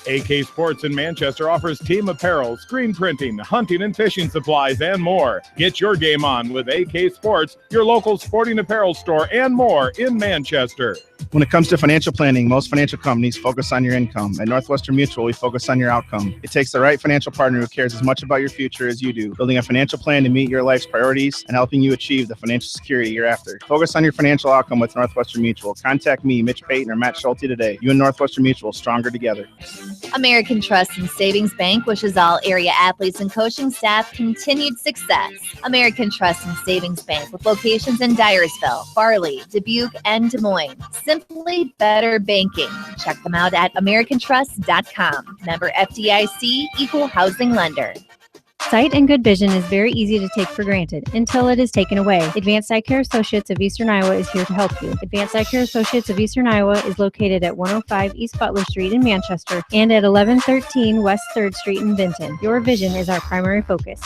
C: AK Sports in Manchester offers team apparel, screen printing, hunting and fishing supplies, and more. Get your game on with AK Sports, your local sporting apparel store, and more in Manchester.
F: When it comes to financial planning, most financial companies focus on your income. At Northwestern Mutual, we focus on your outcome. It takes the right financial partner who cares as much about your future as you do, building a financial plan to meet your life's priorities and helping you achieve the financial security you're after. Focus on your financial outcome with Northwestern Mutual. Contact me, Mitch Payton, or Matt Schulte today. You and Northwestern Mutual, stronger together.
G: American Trust and Savings Bank wishes all area athletes and coaching staff continued success. American Trust and Savings Bank with locations in Dyersville, Farley, Dubuque, and Des Moines. Simply better banking. Check them out at AmericanTrust.com. Member FDIC, equal housing lender.
H: Sight and good vision is very easy to take for granted until it is taken away. Advanced Eye Care Associates of Eastern Iowa is here to help you. Advanced Eye Care Associates of Eastern Iowa is located at 105 East Butler Street in Manchester and at 1113 West 3rd Street in Vinton. Your vision is our primary focus.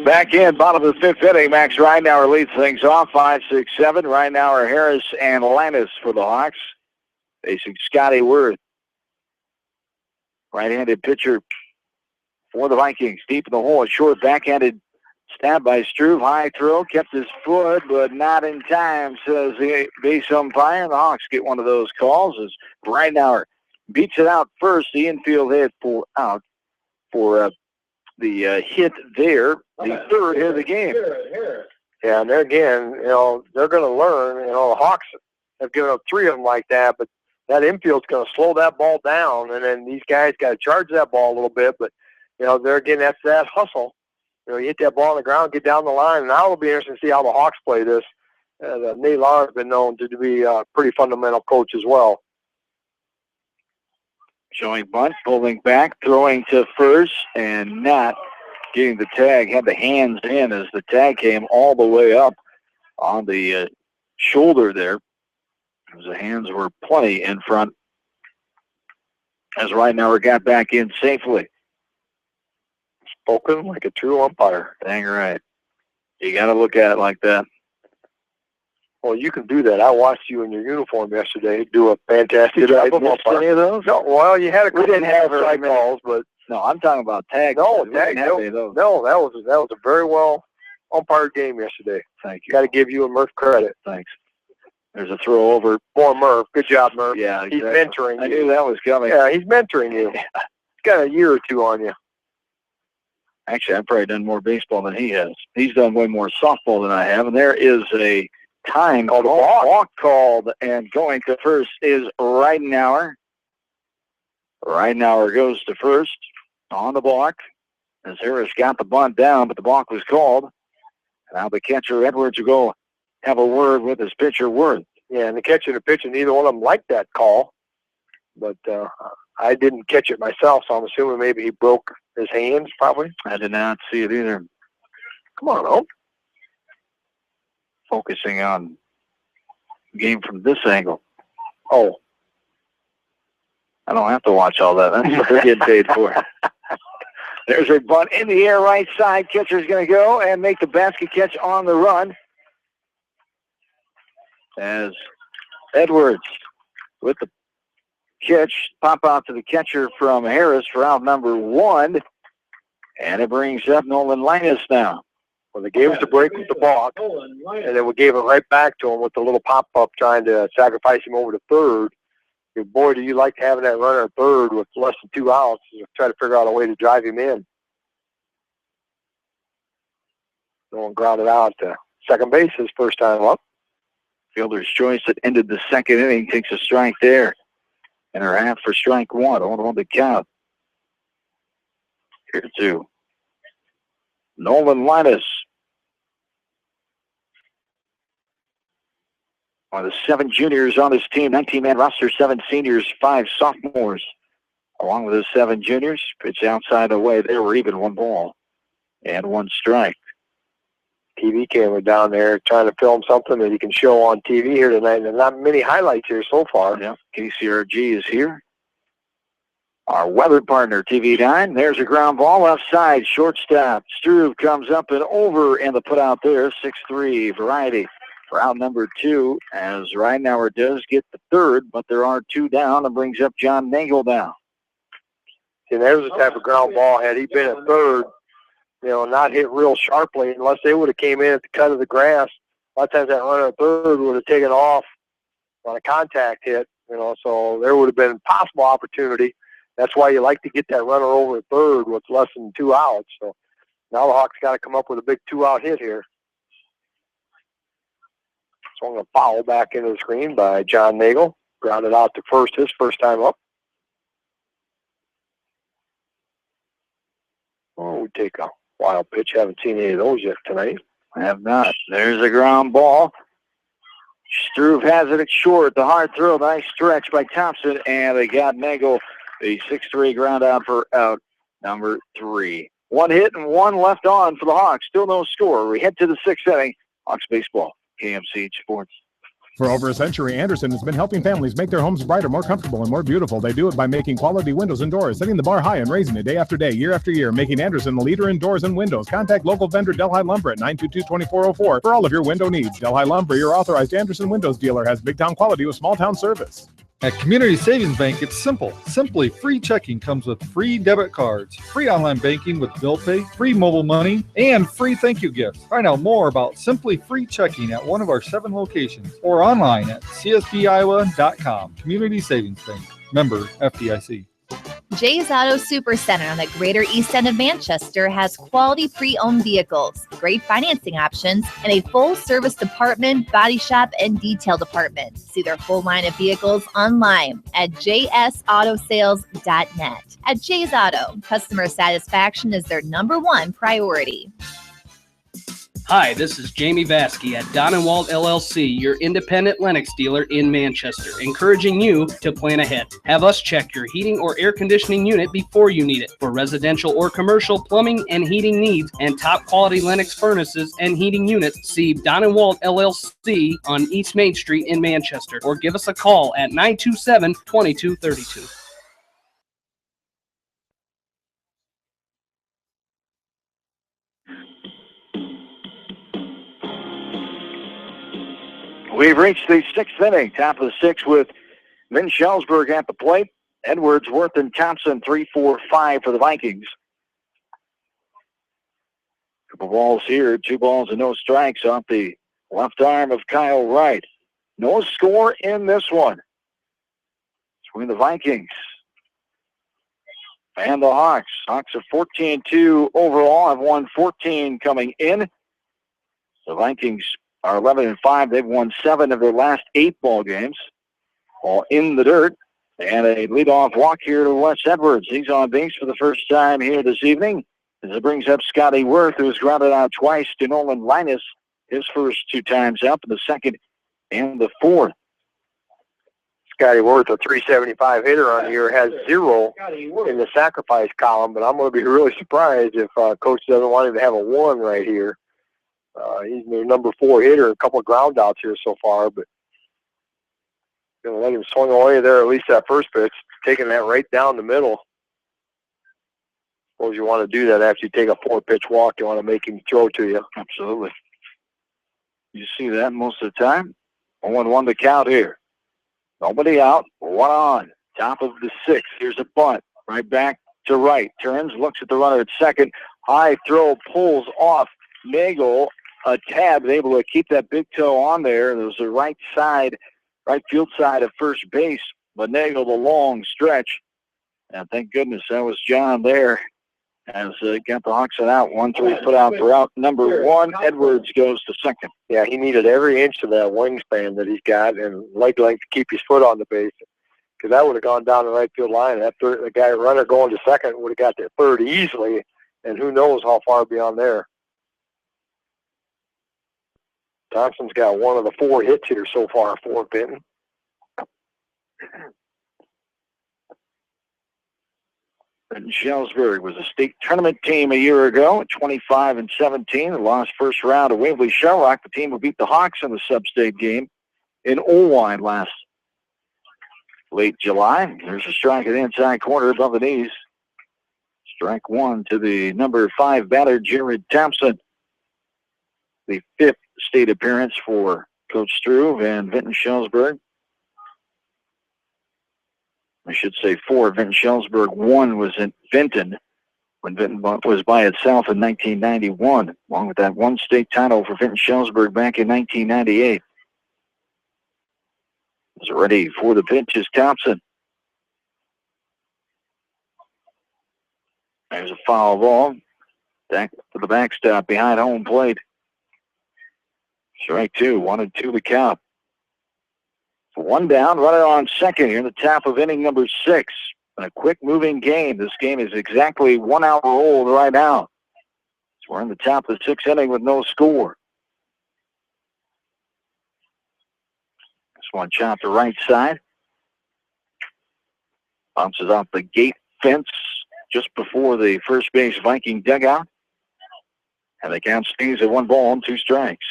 A: Back in, bottom of the 5th inning, Max Reitnauer leads things off, 5-6-7. Reitnauer, Harris, and Lannis for the Hawks. Facing Scotty Worth. Right-handed pitcher for the Vikings. Deep in the hole, a short backhanded Snapped by Struve. High throw. Kept his foot, but not in time, says the base umpire. The Hawks get one of those calls as Breitenauer beats it out first. The infield hit for the hit there. The third hit of the game.
B: Yeah, and there again, they're going to learn. The Hawks have given up 3 of them like that, but that infield's going to slow that ball down, and then these guys got to charge that ball a little bit. But, there again, that's that hustle. You hit that ball on the ground, get down the line, and now it'll be interesting to see how the Hawks play this. Nate Lauer has been known to be a pretty fundamental coach as well.
A: Showing bunt, pulling back, throwing to first, and not getting the tag. Had the hands in as the tag came all the way up on the shoulder there. As the hands were plenty in front. As Breitenauer got back in safely.
B: Spoken like a true umpire.
A: Dang right. You got to look at it like that.
B: Well, you can do that. I watched you in your uniform yesterday do a fantastic job of umpiring.
A: Any of those?
B: No, well, you had a
A: We didn't have
B: strike calls, but
A: no, I'm talking about tags.
B: No,
A: We didn't have any of those.
B: No, that was a very well umpired game yesterday.
A: Thank you.
B: Got to give you and Murph credit.
A: Thanks. There's a throw over.
B: More Murph. Good job, Murph.
A: Yeah,
B: He's
A: exactly.
B: mentoring you.
A: I knew that was coming.
B: Yeah, he's mentoring you. He's got a year or two on you.
A: Actually, I've probably done more baseball than he has. He's done way more softball than I have, and there is a time walk called, and going to first is Breitenauer. Breitenauer goes to first on the balk as Harris got the bunt down, but the balk was called. Now the catcher, Edwards, will go have a word with his pitcher, Worth.
B: Yeah, and the catcher and the pitcher, neither one of them liked that call. But I didn't catch it myself, so I'm assuming maybe he broke his hands, probably.
A: I did not see it either.
B: Come on, Hope.
A: Focusing on the game from this angle.
B: Oh.
A: I don't have to watch all that. That's what they're getting paid for. There's a bunt in the air, right side. Catcher's going to go and make the basket catch on the run. As Edwards with the catch, pop out to the catcher from Harris for out number 1. And it brings up Nolan Linus now.
B: Well, they gave us a break with the balk, and then we gave it right back to him with the little pop-up trying to sacrifice him over to third. And boy, do you like having that runner at third with less than 2 outs to try to figure out a way to drive him in. No one grounded out to second base his first time up.
A: Fielder's choice that ended the second inning takes a strike there. And her half for strike 1. On the count. Here 2. Nolan Linus. One of the 7 juniors on this team. 19-man roster, 7 seniors, 5 sophomores. Along with his 7 juniors. Pitch outside the way. They were even 1 ball. And 1 strike.
B: TV camera down there trying to film something that he can show on TV here tonight. And not many highlights here so far.
A: Yeah, KCRG is here. Our weather partner, TV9. There's a ground ball left side, shortstop. Struve comes up and over, and the put out there, 6-3 variety for out number 2, as Breitenauer does get the third, but there are 2 down, and brings up John Nagel down.
B: And there's the type of ground ball. Had he been at third, not hit real sharply, unless they would have came in at the cut of the grass. A lot of times that runner at third would have taken off on a contact hit, so there would have been possible opportunity. That's why you like to get that runner over at third with less than 2 outs. So now the Hawks got to come up with a big 2-out hit here. So I'm going to foul back into the screen by John Nagel. Grounded out to first his first time up. Oh, we take a wild pitch. Haven't seen any of those yet tonight.
A: I have not. There's a ground ball. Struve has it at short. The hard throw. Nice stretch by Thompson. And they got Nagel. A 6-3 ground out for out number 3. 1 hit and 1 left on for the Hawks. Still no score. We head to the 6th inning. Hawks baseball. KMCH Sports.
C: For over a century, Anderson has been helping families make their homes brighter, more comfortable, and more beautiful. They do it by making quality windows and doors, setting the bar high and raising it day after day, year after year, making Anderson the leader in doors and windows. Contact local vendor Delhi Lumber at 922-2404 for all of your window needs. Delhi Lumber, your authorized Anderson Windows dealer, has big town quality with small town service.
I: At Community Savings Bank, it's simple. Simply free checking comes with free debit cards, free online banking with bill pay, free mobile money, and free thank you gifts. Find out more about Simply Free Checking at one of our 7 locations or online at csbiowa.com. Community Savings Bank. Member FDIC.
G: Jay's Auto Supercenter on the Greater East End of Manchester has quality pre-owned vehicles, great financing options, and a full-service department, body shop, and detail department. See their full line of vehicles online at jsautosales.net. At Jay's Auto, customer satisfaction is their #1 priority.
J: Hi, this is Jamie Vasky at Don & Walt LLC, your independent Lennox dealer in Manchester, encouraging you to plan ahead. Have us check your heating or air conditioning unit before you need it. For residential or commercial plumbing and heating needs and top quality Lennox furnaces and heating units, see Don & Walt LLC on East Main Street in Manchester, or give us a call at 927-2232.
A: We've reached the 6th inning, top of the 6th with Vin Schellsburg at the plate. Edwards, Worth, and Thompson, 3-4-5 for the Vikings. Couple balls here, 2 balls and no strikes off the left arm of Kyle Wright. No score in this one between the Vikings and the Hawks. Hawks are 14-2 overall, have won 14 coming in. The Vikings are 11-5. They've won 7 of their last 8 ball games, all in the dirt. And a leadoff walk here to Wes Edwards. He's on base for the first time here this evening, as it brings up Scotty Worth, who was grounded out twice to Nolan Linus, his first 2 times up in the second and the fourth.
B: Scotty Worth, a 375 hitter on here, has 0 in the sacrifice column, but I'm going to be really surprised if Coach doesn't want him to have a 1 right here. He's their number 4 hitter, a couple of ground outs here so far, but going to let him swing away there, at least that first pitch, taking that right down the middle. Suppose you want to do that after you take a 4-pitch walk. You want to make him throw to you.
A: Absolutely. You see that most of the time. 0-1 the count here. Nobody out, 1 on. Top of the 6th. Here's a bunt. Right back to right. Turns, looks at the runner at second. High throw, pulls off. Nagel, a tab, able to keep that big toe on there. There's the right field side of first base. But Nagel, the long stretch. And thank goodness that was John there. As got the Hawks out. 1-3 put out for out number 1. Edwards goes to second.
B: Yeah, he needed every inch of that wingspan that he's got, and likely to keep his foot on the base, because that would have gone down the right field line. That the guy runner going to second would have got to third easily, and who knows how far beyond there. Thompson's got 1 of the 4 hits here so far for Vinton.
A: And Schellsburg was a state tournament team a year ago at 25-17. They lost first round to Waverly Sherlock. The team who beat the Hawks in the sub-state game in Owine last late July. There's a strike at the inside corner above the knees. Strike 1 to the number 5 batter, Jared Thompson. The 5th state appearance for Coach Struve and Vinton Schellsburg. I should say 4. Vinton Schellsburg. 1 was in Vinton when Vinton was by itself in 1991, along with that 1 state title for Vinton Schellsburg back in 1998. Is ready for the pitch is Thompson. There's a foul ball. Back to the backstop behind home plate. Strike 2, 1-2 the count. 1 down, runner on second here in the top of inning number 6. A quick-moving game. This game is exactly 1 hour old right now. So we're in the top of the 6th inning with no score. This one chopped to right side. Bounces off the gate fence just before the first base Viking dugout. And the count stays at 1 ball and 2 strikes.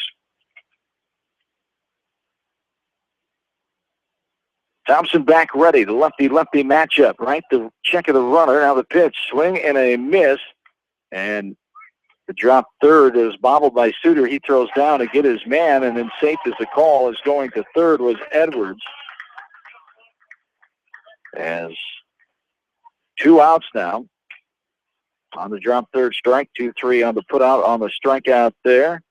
A: Thompson back ready. The lefty-lefty matchup, right? The check of the runner. Now the pitch. Swing and a miss. And the drop third is bobbled by Suter. He throws down to get his man, and then safe as the call is going to third was Edwards. As 2 outs now on the drop third strike, 2-3 on the put out on the strikeout there.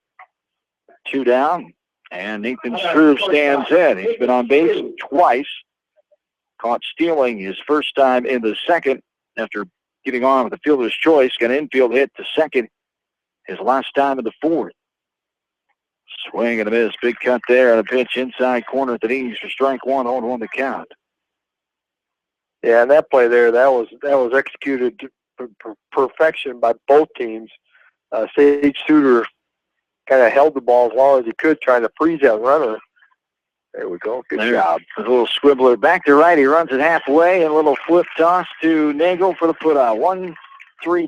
A: 2 down, and Nathan Struve stands in. He's been on base twice. Caught stealing his first time in the second after getting on with the fielder's choice. Got an infield hit to second his last time in the fourth. Swing and a miss. Big cut there on a pitch inside corner at the knees for strike one. 0-1 the count.
B: Yeah, and that play there, that was executed to perfection by both teams. Sage Suter kind of held the ball as long as he could, trying to freeze that runner. There we go. Good job.
A: A little squibbler back to right. He runs it halfway, and a little flip toss to Nagel for the put out. 1-3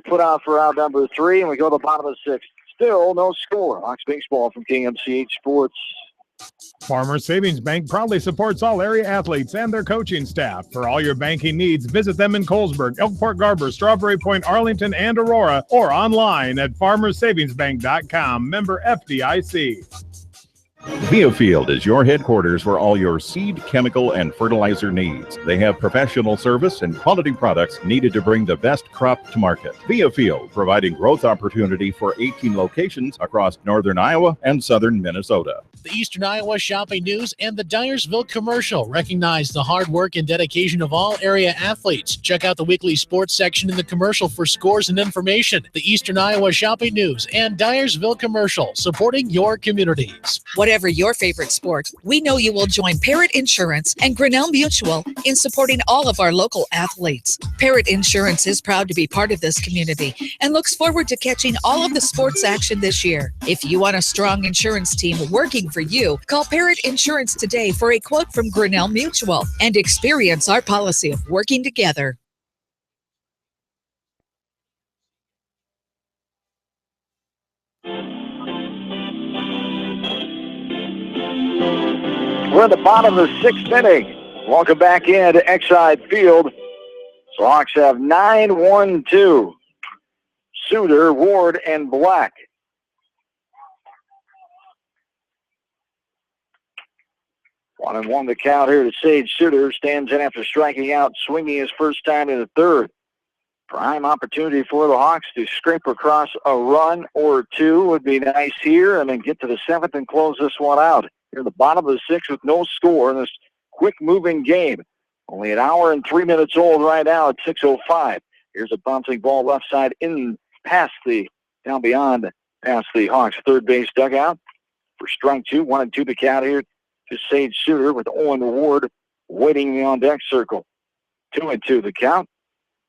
A: put out for out number 3, and we go to the bottom of the 6th. Still no score. Hawks baseball from KMCH Sports.
C: Farmers Savings Bank proudly supports all area athletes and their coaching staff. For all your banking needs, visit them in Colesburg, Elkport Garber, Strawberry Point, Arlington, and Aurora, or online at farmersavingsbank.com. Member FDIC.
K: Viafield is your headquarters for all your seed, chemical, and fertilizer needs. They have professional service and quality products needed to bring the best crop to market. Viafield, providing growth opportunity for 18 locations across northern Iowa and southern Minnesota.
L: The Eastern Iowa Shopping News and the Dyersville Commercial recognize the hard work and dedication of all area athletes. Check out the weekly sports section in the commercial for scores and information. The Eastern Iowa Shopping News and Dyersville Commercial, supporting your communities.
M: Whatever your favorite sport, we know you will join Parrott Insurance and Grinnell Mutual in supporting all of our local athletes. Parrott Insurance is proud to be part of this community and looks forward to catching all of the sports action this year. If you want a strong insurance team working for you, call Parrott Insurance today for a quote from Grinnell Mutual and experience our policy of working together.
A: We're at the bottom of the 6th inning. Welcome back into Exide Field. So Hawks have 9-1-2. Suter, Ward, and Black. One and one the count here to Sage Suter. Stands in after striking out, swinging his first time in the third. Prime opportunity for the Hawks to scrape across a run or two would be nice here, and then get to the 7th and close this one out. Here at the bottom of the 6th with no score in this quick-moving game. Only an hour and 3 minutes old right now at 6:05. Here's a bouncing ball left side in past the, down beyond past the Hawks third base dugout. For strike 2, 1-2 the count here to Sage Suter with Owen Ward waiting in the on-deck circle. 2-2 the count.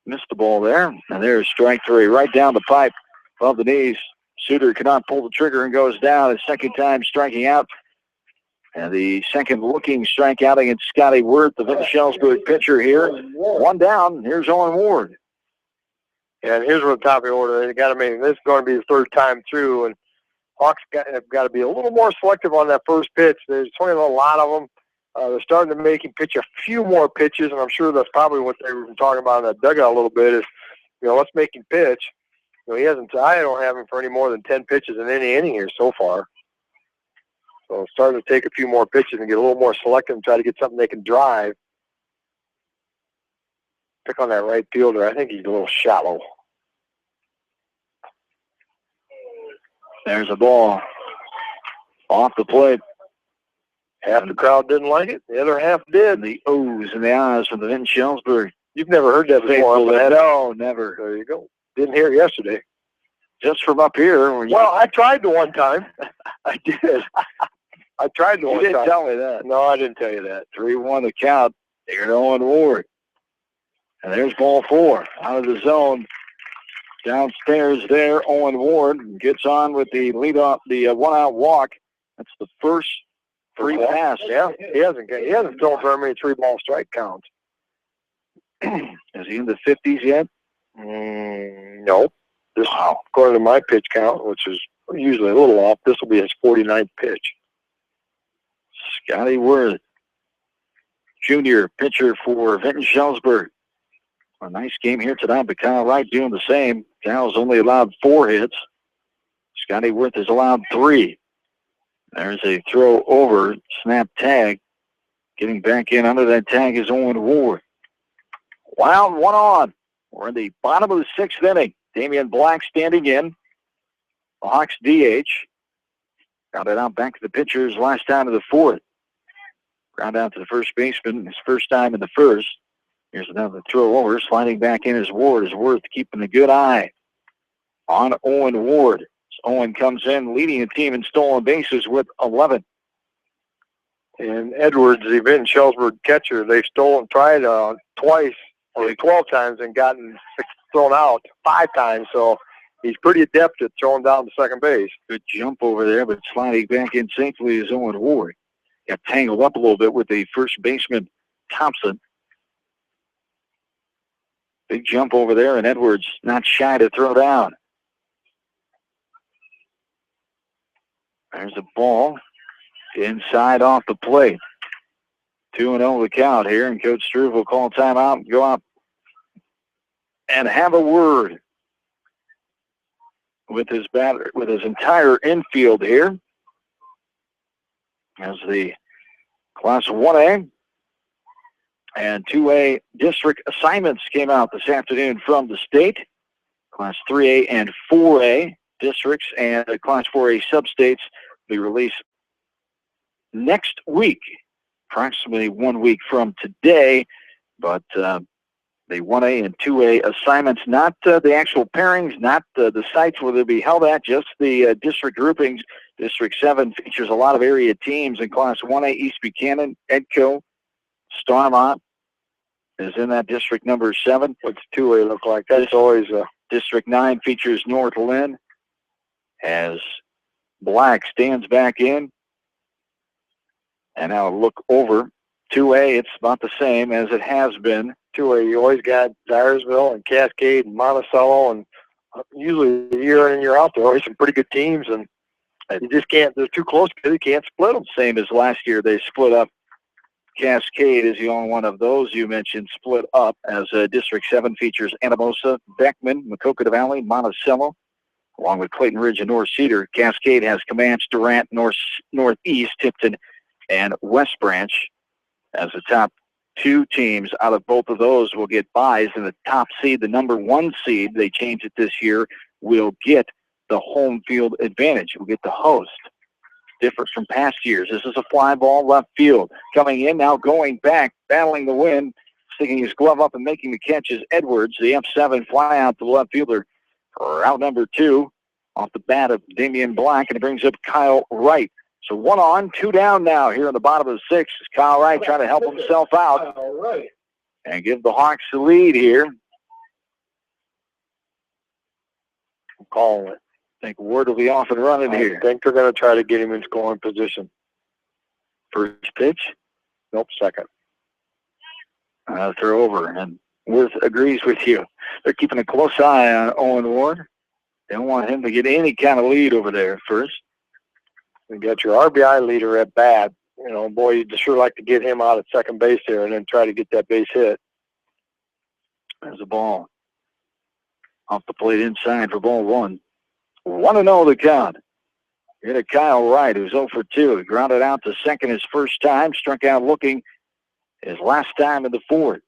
A: Missed the ball there. And there's strike 3 right down the pipe above the knees. Suter cannot pull the trigger and goes down. His second time striking out. And the second looking strikeout against Scotty Wirth, the Vinton Shellsburg pitcher here. One down. Here's Owen Ward.
B: Yeah, and here's what the top of the order. They got to make this is going to be the third time through, and Hawks have got to be a little more selective on that first pitch. There's only a lot of them. They're starting to make him pitch a few more pitches, and I'm sure that's probably what they were talking about in that dugout a little bit. Is let's make him pitch. He hasn't. I don't have him for any more than 10 pitches in any inning here so far. So starting to take a few more pitches and get a little more selective and try to get something they can drive. Pick on that right fielder. I think he's a little shallow.
A: There's a ball off the plate.
B: Half the crowd didn't like it. The other half did.
A: The O's and the I's from the Vinton Shellsburg.
B: You've never heard that before.
A: No, never.
B: There you go. Didn't hear it yesterday.
A: Just from up here.
B: Well, I tried the one time. I did. I tried the one time.
A: You didn't tell me that.
B: No, I didn't tell you that.
A: 3-1 the count. Here to Owen Ward. And there's ball 4 out of the zone. Downstairs there, Owen Ward gets on with the leadoff, the one-out walk. That's the first free pass.
B: Yeah, he hasn't thrown very many 3-ball strike counts.
A: Is he in the 50s yet?
B: No. This, according to my pitch count, which is usually a little off, this will be his 49th pitch.
A: Scotty Wirth, junior pitcher for Vinton Shellsburg. A nice game here tonight, but Kyle Wright doing the same. Kyle's only allowed 4 hits. Scotty Wirth has allowed 3. There's a throw over, snap tag. Getting back in under that tag is Owen Ward. Wild, 1 on. We're in the bottom of the 6th inning. Damian Black standing in. The Hawks DH. Got it out back to the pitchers last time of the 4th. Ground out to the first baseman his first time in the 1st. Here's another throw over. Sliding back in is Ward. Is Worth keeping a good eye on Owen Ward. So Owen comes in leading the team in stolen bases with 11.
B: And Edwards, the Vinton Shellsburg catcher, they've tried twice, or 12 times, and gotten thrown out 5 times. So he's pretty adept at throwing down to second base.
A: Good jump over there, but sliding back in safely is Owen Ward. Got tangled up a little bit with the first baseman, Thompson. Big jump over there, and Edwards not shy to throw down. There's a ball inside off the plate. 2-0 the count here, and Coach Struve will call timeout and go out and have a word with his entire infield here. As the Class 1A and 2A district assignments came out this afternoon from the state. Class 3A and 4A districts and Class 4A substates will be released next week, approximately 1 week from today. But the 1A and 2A assignments, not the actual pairings, not the sites where they'll be held at, just the district groupings. District 7 features a lot of area teams in Class 1A. East Buchanan, Edco, Starmont is in that district number 7.
B: What's 2A look like? That's always a...
A: District 9 features North Lynn as Black stands back in. And now look over 2A. It's about the same as it has been.
B: 2A, you always got Dyersville and Cascade and Monticello, and usually year in and year out, there are always some pretty good teams, and you just can't, they're too close because you can't split them.
A: Same as last year, they split up. Cascade is the only one of those you mentioned split up, as District 7 features Anamosa, Beckman, Maquoketa Valley, Monticello, along with Clayton Ridge and North Cedar. Cascade has Comanche, Durant, Northeast, Tipton, and West Branch as the top 2 teams. Out of both of those will get byes, and the top seed, the number 1 seed, they changed it this year, will get the home field advantage. Will get the host. Different from past years. This is a fly ball left field. Coming in now, going back, battling the wind, sticking his glove up and making the catch is Edwards. The F7 fly out to the left fielder for out number 2 off the bat of Damian Black, and it brings up Kyle Wright. So 1 on, 2 down now here in the bottom of the 6th. Kyle Wright trying to help himself out and give the Hawks the lead here.
B: I'm calling it.
A: I think Ward will be off and running here.
B: I think they're going to try to get him in scoring position.
A: First pitch?
B: Nope, second.
A: Throw over, and Worth agrees with you. They're keeping a close eye on Owen Ward. They don't want him to get any kind of lead over there first.
B: You got your RBI leader at bat. You know, boy, you'd sure like to get him out at second base there and then try to get that base hit.
A: There's a ball off the plate inside for ball 1. 1-0 the count. Here to Kyle Wright, who's 0 for 2. He grounded out to second his first time, struck out looking his last time in the 4th.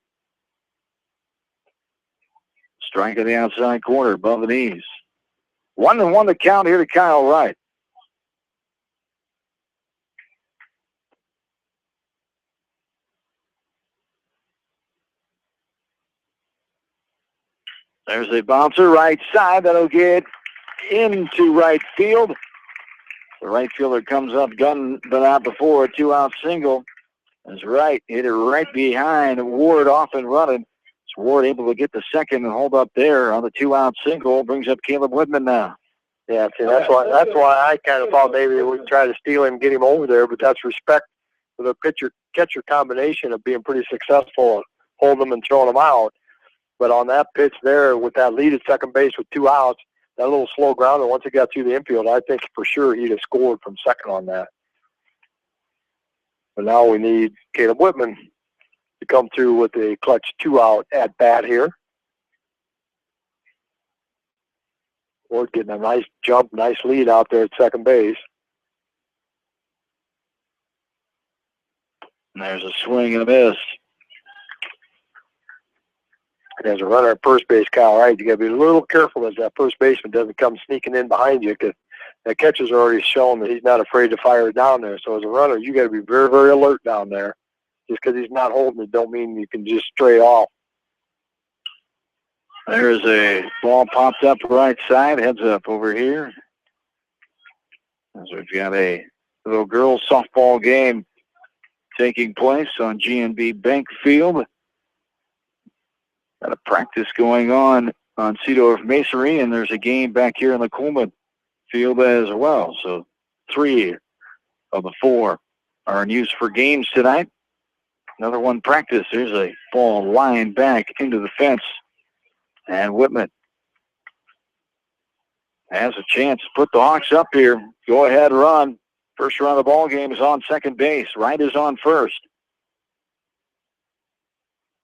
A: Strike in the outside corner above the knees. 1-1 the count here to Kyle Wright. There's a bouncer right side that'll get into right field. The right fielder comes up, gun but out before, a 2-out single. As Wright hit it right behind Ward, off and running. So Ward able to get the second and hold up there on the 2-out single. Brings up Caleb Whitman now.
B: Yeah, see, that's why I kind of thought maybe we would try to steal him, get him over there, but that's respect for the pitcher-catcher combination of being pretty successful and holding them and throwing them out. But on that pitch there, with that lead at second base with 2 outs, that little slow grounder, once it got through the infield, I think for sure he'd have scored from second on that. But now we need Caleb Whitman to come through with a clutch 2-out at bat here. Ward getting a nice jump, nice lead out there at second base.
A: And there's a swing and a miss.
B: As a runner at first base, Kyle Wright, you got to be a little careful as that first baseman doesn't come sneaking in behind you, because the catcher's already shown that he's not afraid to fire it down there. So as a runner, you got to be very, very alert down there. Just because he's not holding it don't mean you can just stray off.
A: There's a ball popped up right side, heads up over here. As we've got a little girls softball game taking place on GNB Bank Field. Got a practice going on Cedar Masonry, and there's a game back here in the Coleman Field as well. So 3 of the 4 are in use for games tonight. Another one practice. There's a ball lined back into the fence. And Whitman has a chance to put the Hawks up here. Go ahead, run. First run of the ball game is on second base. Wright is on first.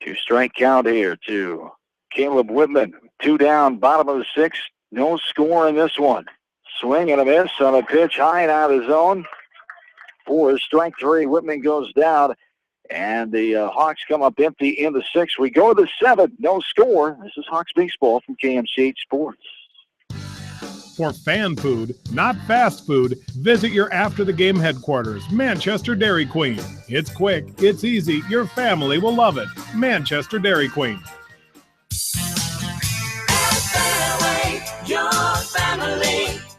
A: 2-strike count here to Caleb Whitman. 2 down, bottom of the 6th. No score in this one. Swing and a miss on a pitch high and out of the zone. 4 strike 3. Whitman goes down. And the Hawks come up empty in the 6th. We go to the 7th. No score. This is Hawks baseball from KMCH Sports.
C: For fan food, not fast food, visit your after-the-game headquarters, Manchester Dairy Queen. It's quick, it's easy, your family will love it. Manchester Dairy Queen.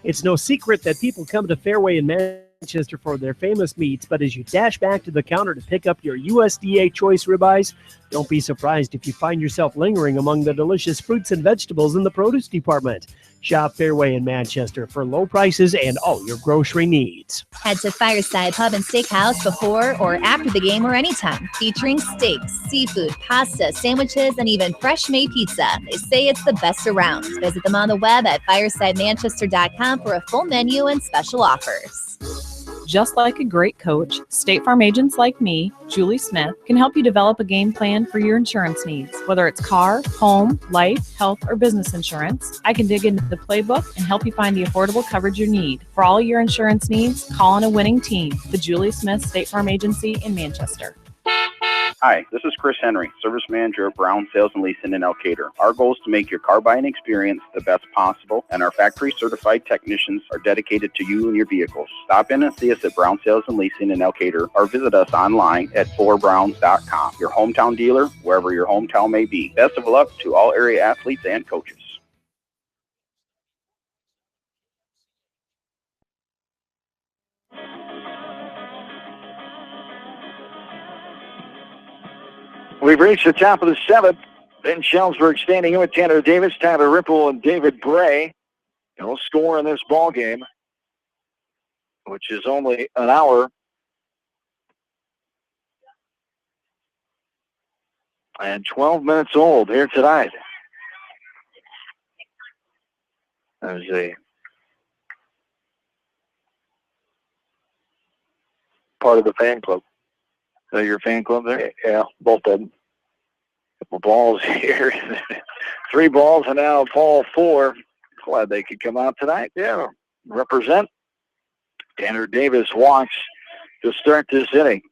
N: It's no secret that people come to Fairway in Manchester for their famous meats, but as you dash back to the counter to pick up your USDA choice ribeyes, don't be surprised if you find yourself lingering among the delicious fruits and vegetables in the produce department. Shop Fairway in Manchester for low prices and all your grocery needs.
G: Head to Fireside Pub and Steakhouse before or after the game or anytime, featuring steaks, seafood, pasta, sandwiches, and even fresh-made pizza. They say it's the best around. Visit them on the web at firesidemanchester.com for a full menu and special offers.
O: Just like a great coach, State Farm agents like me, Julie Smith, can help you develop a game plan for your insurance needs. Whether it's car, home, life, health, or business insurance, I can dig into the playbook and help you find the affordable coverage you need. For all your insurance needs, call on a winning team. The Julie Smith State Farm Agency in Manchester.
P: Hi, this is Chris Henry, Service Manager of Brown Sales and Leasing in Elkader. Our goal is to make your car buying experience the best possible, and our factory certified technicians are dedicated to you and your vehicles. Stop in and see us at Brown Sales and Leasing in Elkader, or visit us online at 4browns.com. Your hometown dealer, wherever your hometown may be. Best of luck to all area athletes and coaches.
A: We've reached the top of the 7th. Ben Schellsburg standing in with Tanner Davis, Tyler Ripple, and David Bray. No score in this ball game, which is only an hour and 12 minutes old here tonight. There's a
B: part of the fan club.
A: Is that your fan club there?
B: Yeah, both of them.
A: Couple balls here. 3 balls and now ball 4. Glad they could come out tonight. Yeah, represent. Tanner Davis walks to start this inning.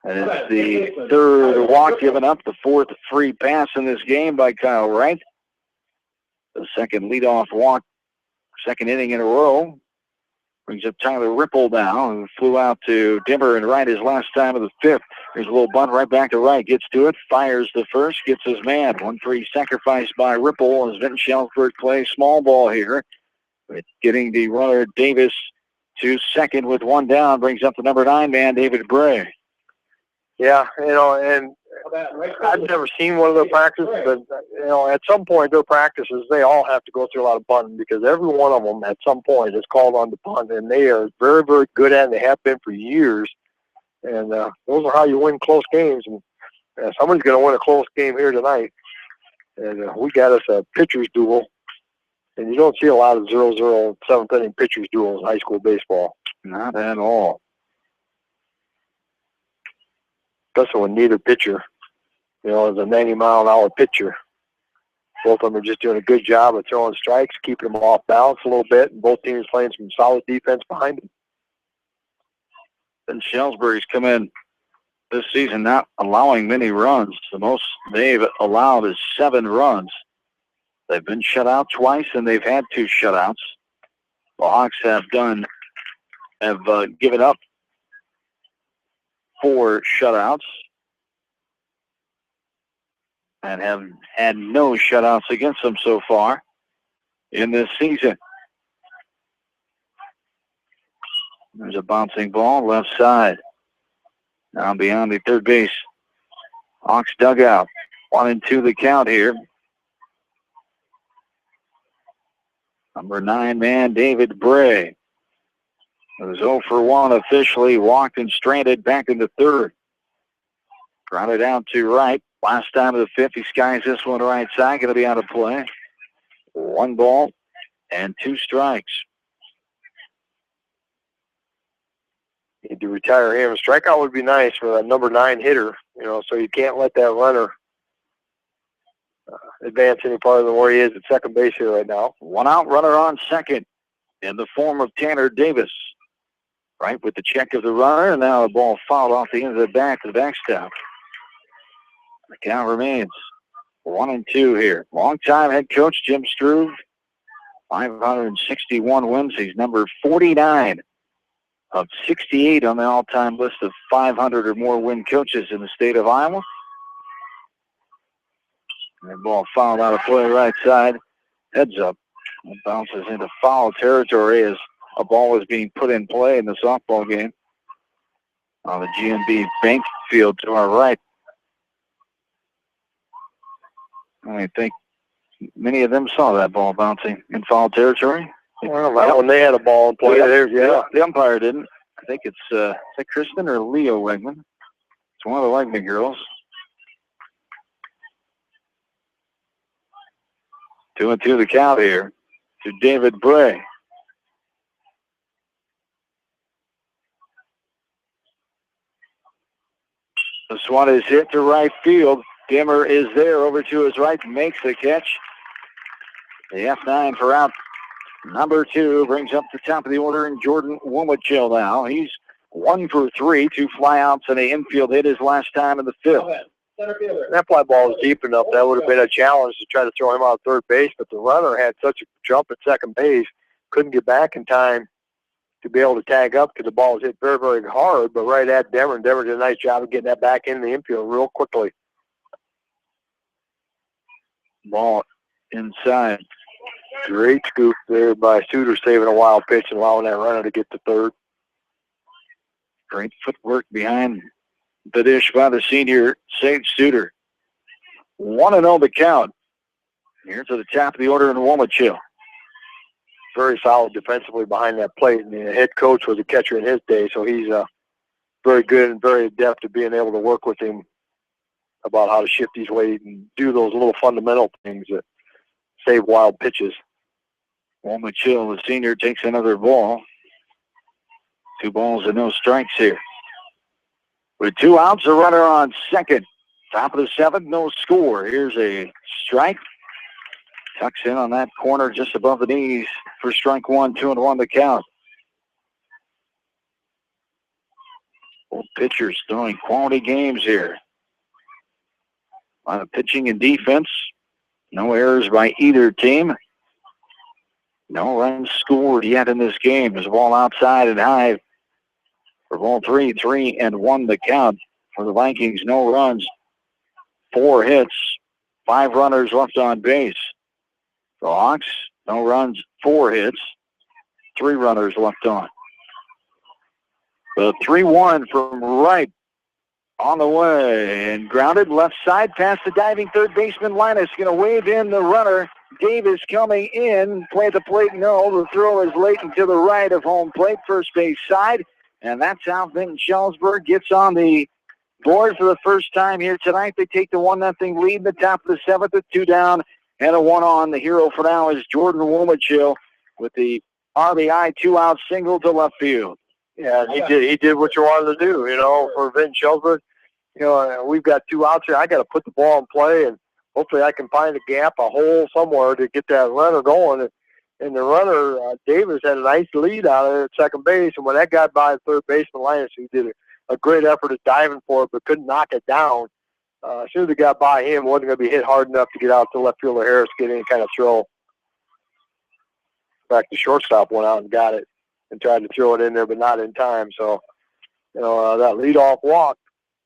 A: And it's the 3rd walk given up, the 4th free pass in this game by Kyle Wright. The 2nd leadoff walk, 2nd inning in a row. Brings up Tyler Ripple now, who flew out to Denver and right his last time of the 5th. There's a little bunt right back to right. Gets to it, fires the first, gets his man. 1-3 sacrifice by Ripple as Vinton Schellsburg plays small ball here. But getting the runner Davis to second with 1 down brings up the number 9 man, David Bray.
B: Yeah, and I've never seen one of their practices, but, at some point their practices, they all have to go through a lot of bunting because every one of them at some point is called on to punt, and they are very, very good at it, and they have been for years. And those are how you win close games. And somebody's going to win a close game here tonight. And we got us a pitcher's duel. And you don't see a lot of 0-0 7th inning pitcher's duels in high school baseball.
A: Not at all.
B: Especially when neither pitcher, is a 90-mile-an-hour pitcher. Both of them are just doing a good job of throwing strikes, keeping them off balance a little bit, and both teams playing some solid defense behind them.
A: And Schellsburg's come in this season not allowing many runs. The most they've allowed is 7 runs. They've been shut out twice, and they've had 2 shutouts. The Hawks have given up 4 shutouts and have had no shutouts against them so far in this season. There's a bouncing ball left side. Down beyond the third base. Hawks dugout. 1-2 the count here. Number 9 man, David Bray. It was 0 for 1 officially. Walked and stranded back in the third. Grounded out to right. Last time of the 5th. He skies this one right side. Going to be out of play. 1 ball and 2 strikes.
B: Need to retire him. A strikeout would be nice for that number 9 hitter, so you can't let that runner advance any farther than where he is at second base here right now.
A: 1 out, runner on second in the form of Tanner Davis. Right with the check of the runner, and now the ball fouled off the end of the back to the backstop. The count remains 1-2 here. Long-time head coach Jim Struve, 561 wins. He's number 49 of 68 on the all-time list of 500 or more win coaches in the state of Iowa. That ball fouled out of play right side. Heads up. It bounces into foul territory as a ball was being put in play in the softball game on the GMB Bank field to our right. I think many of them saw that ball bouncing in foul territory.
B: Well, that one they had a ball in play there. Yeah,
A: the umpire didn't. I think it's is it Kristen or Leo Wegman? It's one of the Wegman girls. 2-2 the count here to David Bray. This one is hit to right field. Dimmer is there over to his right, makes the catch. The F9 for out number 2 brings up the top of the order in Jordan Womachill now. He's 1 for 3, 2 flyouts and an infield hit his last time in the 5th.
B: That fly ball was deep enough. That would have been a challenge to try to throw him out third base, but the runner had such a jump at second base, couldn't get back in time to be able to tag up because the ball was hit very, very hard, but right at Denver, and Denver did a nice job of getting that back into the infield real quickly.
A: Ball inside.
B: Great scoop there by Suter, saving a wild pitch and allowing that runner to get to third.
A: Great footwork behind the dish by the senior Sage Suter. 1-0 the count. Here to the top of the order in Womachill.
B: Very solid defensively behind that plate. And the head coach was a catcher in his day, so he's very good and very adept at being able to work with him about how to shift his weight and do those little fundamental things that save wild pitches.
A: Womachill, the senior, takes another ball. 2 balls and no strikes here. With 2 outs, a runner on second. Top of the 7th, no score. Here's a strike. Tucks in on that corner just above the knees for strike 1, 2-1 the count. Both pitchers throwing quality games here. A lot of pitching and defense. No errors by either team. No runs scored yet in this game. There's a ball outside and high for ball 3, 3-1 the count for the Vikings. No runs, 4 hits, 5 runners left on base. The Hawks, no runs, 4 hits, 3 runners left on. The 3-1 from right on the way and grounded left side past the diving third baseman Linus. Going to wave in the runner. Davis coming in. Play at the plate, no. The throw is late and to the right of home plate, first base side. And that's how Vinton Schellsburg gets on the board for the first time here tonight. They take the 1-0 lead in the top of the 7th with 2 down and a 1 on. The hero for now is Jordan Womachill with the RBI 2-out single to left field.
B: Yeah, he did what you wanted to do, for Vinton Schellsburg. We've got 2 outs here. I got to put the ball in play, and hopefully I can find a gap, a hole somewhere to get that runner going. And the runner, Davis, had a nice lead out there at second base. And when that got by third baseman Linus, who did a great effort at diving for it, but couldn't knock it down. As soon as it got by him, wasn't going to be hit hard enough to get out to left fielder Harris get any kind of throw. In fact, the shortstop went out and got it and tried to throw it in there, but not in time. So, that leadoff walk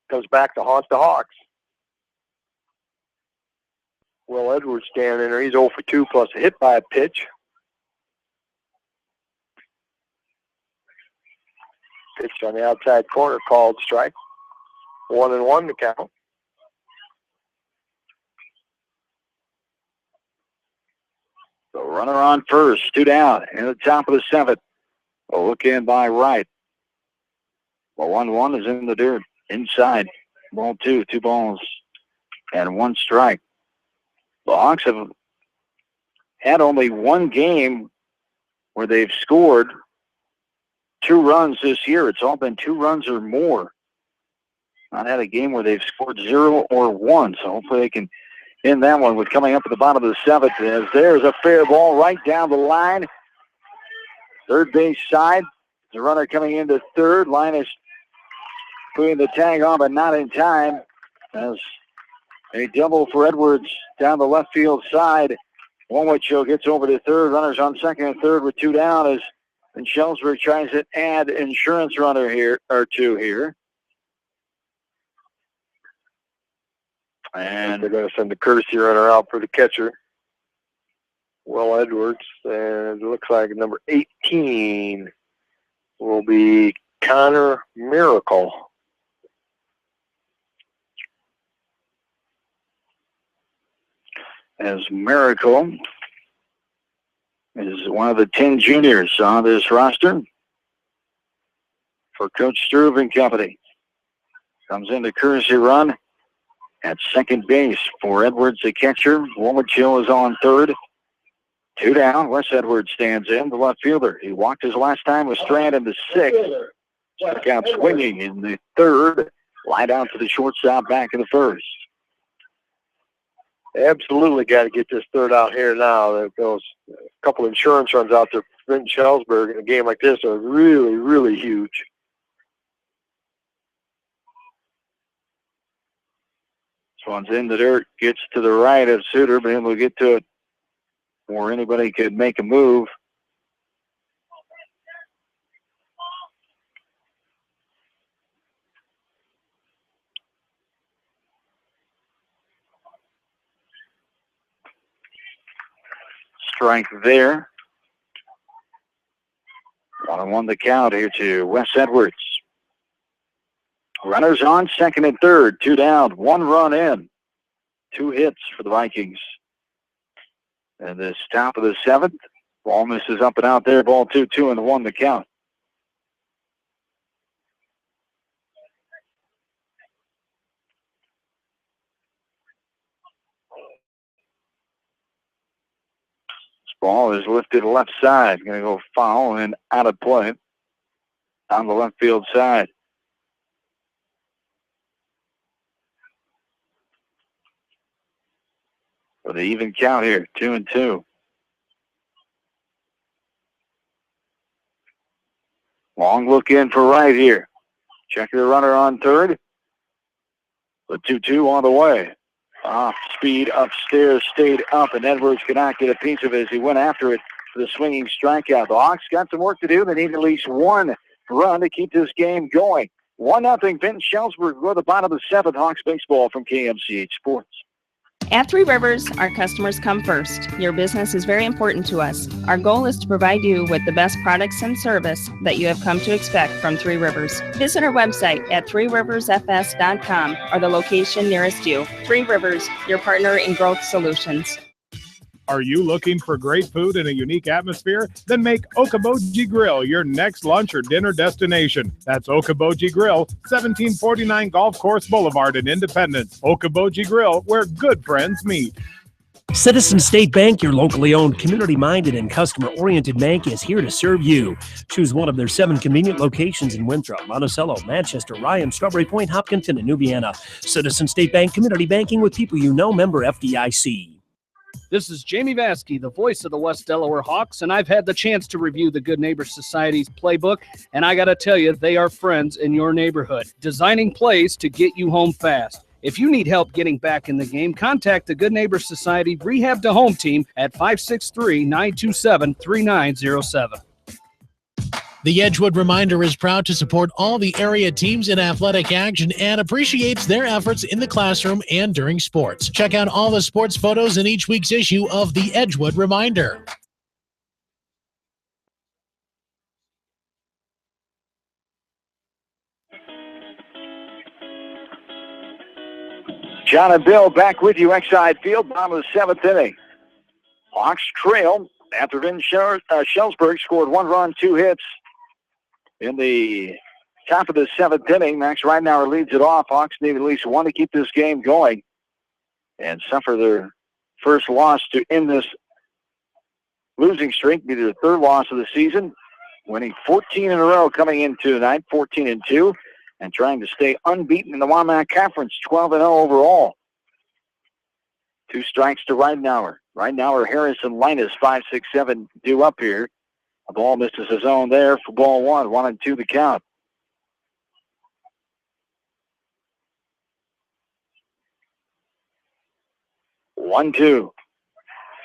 B: comes back to haunt the Hawks. Will Edwards standing there. He's 0 for 2 plus a hit by a pitch. Pitch on the outside corner called strike. 1-1 to count.
A: So runner on first, 2 down, in the top of the 7th. A look in by Wright. Well, 1-1 is in the dirt, inside. Ball 2, 2 balls, and 1 strike. The Hawks have had only one game where they've scored 2 runs this year. It's all been 2 runs or more. Not had a game where they've scored 0 or 1, so hopefully they can end that one with coming up at the bottom of the 7th. As there's a fair ball right down the line. Third base side. The runner coming into third. Linus putting the tag on, but not in time. As a double for Edwards down the left field side. Womachow gets over to third. Runners on second and third with 2 down as Shellsburg tries to add insurance runner here, or 2 here.
B: And they're going to send the courtesy runner out for the catcher, Will Edwards. And it looks like number 18 will be Connor Miracle.
A: As Miracle is one of the 10 juniors on this roster for Coach Struve and company. Comes into courtesy run at second base for Edwards, the catcher. Womachow is on third. 2 down. Wes Edwards stands in, the left fielder. He walked his last time with Strand in the 6th. Struck out swinging in the 3rd. Lie down to the shortstop back in the 1st.
B: Absolutely got to get this third out here now. Those couple insurance runs out there for Vinton Shellsburg in a game like this are really, really huge.
A: This one's in the dirt, gets to the right of Suter, but able to get to it before anybody could make a move. Strike there. 1-1 the count here to Wes Edwards. Runners on second and third, 2 down, 1 run in, 2 hits for the Vikings. And this top of the 7th, ball misses up and out there, ball 2, 2-1 the count. Ball is lifted left side. Going to go foul and out of play on the left field side. For the even count here, 2-2. Long look in for right here. Check the runner on third. The 2-2 on the way. Off speed, upstairs, stayed up, and Edwards could not get a piece of it as he went after it for the swinging strikeout. The Hawks got some work to do. They need at least 1 run to keep this game going. 1-0, Vinton Shellsburg go to the bottom of the 7th. Hawks baseball from KMCH Sports.
Q: At Three Rivers, our customers come first. Your business is very important to us. Our goal is to provide you with the best products and service that you have come to expect from Three Rivers. Visit our website at threeriversfs.com or the location nearest you. Three Rivers, your partner in growth solutions.
C: Are you looking for great food and a unique atmosphere? Then make Okoboji Grill your next lunch or dinner destination. That's Okoboji Grill, 1749 Golf Course Boulevard in Independence. Okoboji Grill, where good friends meet.
N: Citizen State Bank, your locally owned, community-minded, and customer-oriented bank, is here to serve you. Choose one of their 7 convenient locations in Winthrop, Monticello, Manchester, Ryan, Strawberry Point, Hopkinton, and New Vienna. Citizen State Bank, community banking with people you know, member FDIC.
J: This is Jamie Vaskey, the voice of the West Delaware Hawks, and I've had the chance to review the Good Neighbor Society's playbook, and I got to tell you, they are friends in your neighborhood, designing plays to get you home fast. If you need help getting back in the game, contact the Good Neighbor Society Rehab to Home team at 563-927-3907.
L: The Edgewood Reminder is proud to support all the area teams in athletic action and appreciates their efforts in the classroom and during sports. Check out all the sports photos in each week's issue of the Edgewood Reminder.
A: John and Bill back with you, Exide Field, bottom of the 7th inning. Hawks trail after Shellsburg scored 1 run, 2 hits in the top of the 7th inning. Max Ridenauer leads it off. Hawks need at least 1 to keep this game going and suffer their first loss to end this losing streak, be their 3rd loss of the season, winning 14 in a row coming into tonight, 14-2. And trying to stay unbeaten in the Wamac Conference, 12-0 overall. 2 strikes to Ridenauer. Ridenauer, Harris, and Linus, 5, 6, 7 due up here. The ball misses his own there for ball 1, 1-2 the count. One, 2.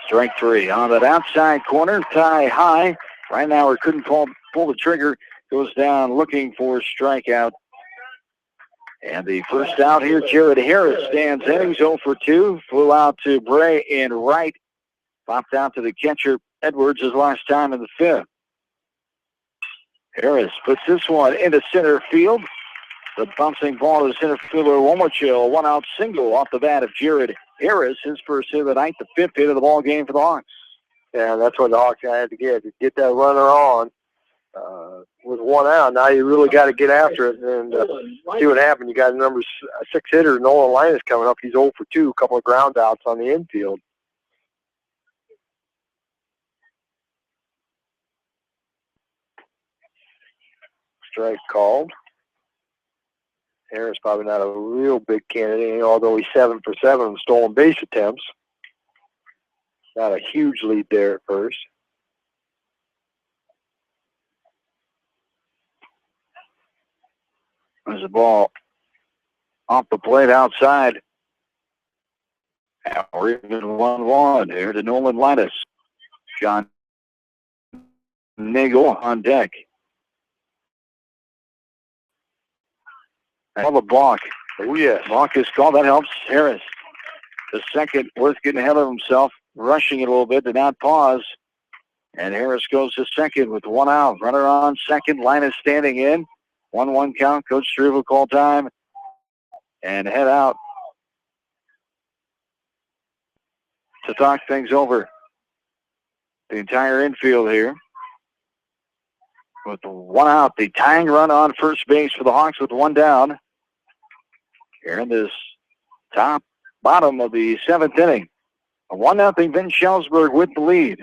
A: Strike 3. On that outside corner, tie high. Ridenauer couldn't pull the trigger. Goes down looking for a strikeout. And the first out here, Jared Harris stands in. He's 0 for 2. Flew out to Bray in right. Popped out to the catcher, Edwards, his last time in the 5th. Harris puts this one into center field. The bouncing ball to the center fielder, Womochill. 1-out single off the bat of Jared Harris. His first hit of the night, the 5th hit of the ball game for the Hawks.
B: Yeah, that's what the Hawks had to get that runner on. With 1 out, now you really got to get after it and see what happens. You got a number 6 hitter, Nolan Linus, coming up. He's 0 for 2, a couple of ground outs on the infield. Strike called. Harris probably not a real big candidate, although he's 7 for 7 in stolen base attempts. Not a huge lead there at first.
A: There's a ball off the plate outside. Now we're even 1-1 here to Nolan Linus. John Nagel on deck. Another balk.
B: Oh, yes.
A: Balk is called. That helps Harris. The second, Worth getting ahead of himself, rushing it a little bit, did not pause. And Harris goes to second with 1 out. Runner on second. Linus standing in. 1-1 count. Coach Struve will call time and head out to talk things over. The entire infield here. With 1 out, the tying run on first base for the Hawks with 1 down. Here in this bottom of the 7th inning. A 1-0 Vince Shellsburg with the lead.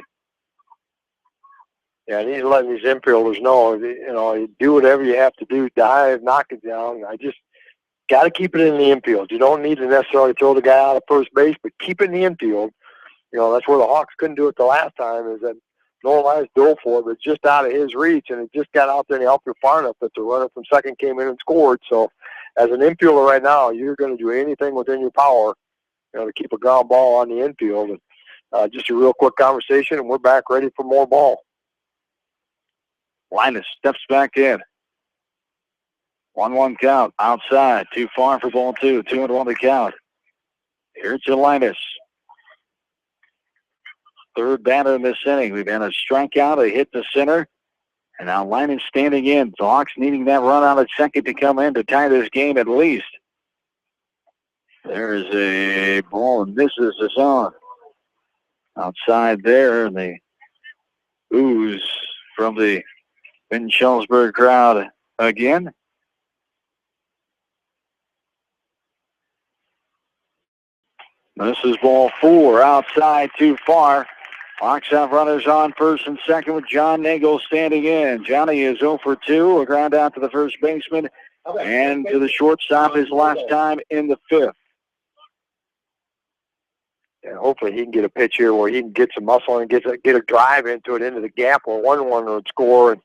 B: Yeah, and he's letting these infielders know, you do whatever you have to do, dive, knock it down. I just got to keep it in the infield. You don't need to necessarily throw the guy out of first base, but keep it in the infield. That's where the Hawks couldn't do it the last time, is that Nolan Linus dove for it, but just out of his reach, and it just got out there and helped you far enough that the runner from second came in and scored. So as an infielder right now, you're going to do anything within your power, to keep a ground ball on the infield. And, just a real quick conversation, and we're back ready for more ball.
A: Linus steps back in. 1-1 count. Outside. Too far for ball 2. 2-1 the count. Here's to Linus. Third batter in this inning. We've had a strikeout, a hit to center. And now Linus standing in. The Hawks needing that run out at second to come in to tie this game at least. There is a ball and misses the zone. Outside there, and the ooze from the Vinton Shellsburg crowd again. This is ball 4, outside, too far. Hawks have runners on first and second with John Nagel standing in. Johnny is 0 for 2, a ground out to the first baseman and to the shortstop his last time in the 5th.
B: And hopefully he can get a pitch here where he can get some muscle and get a drive into it into the gap where 1-1 would score and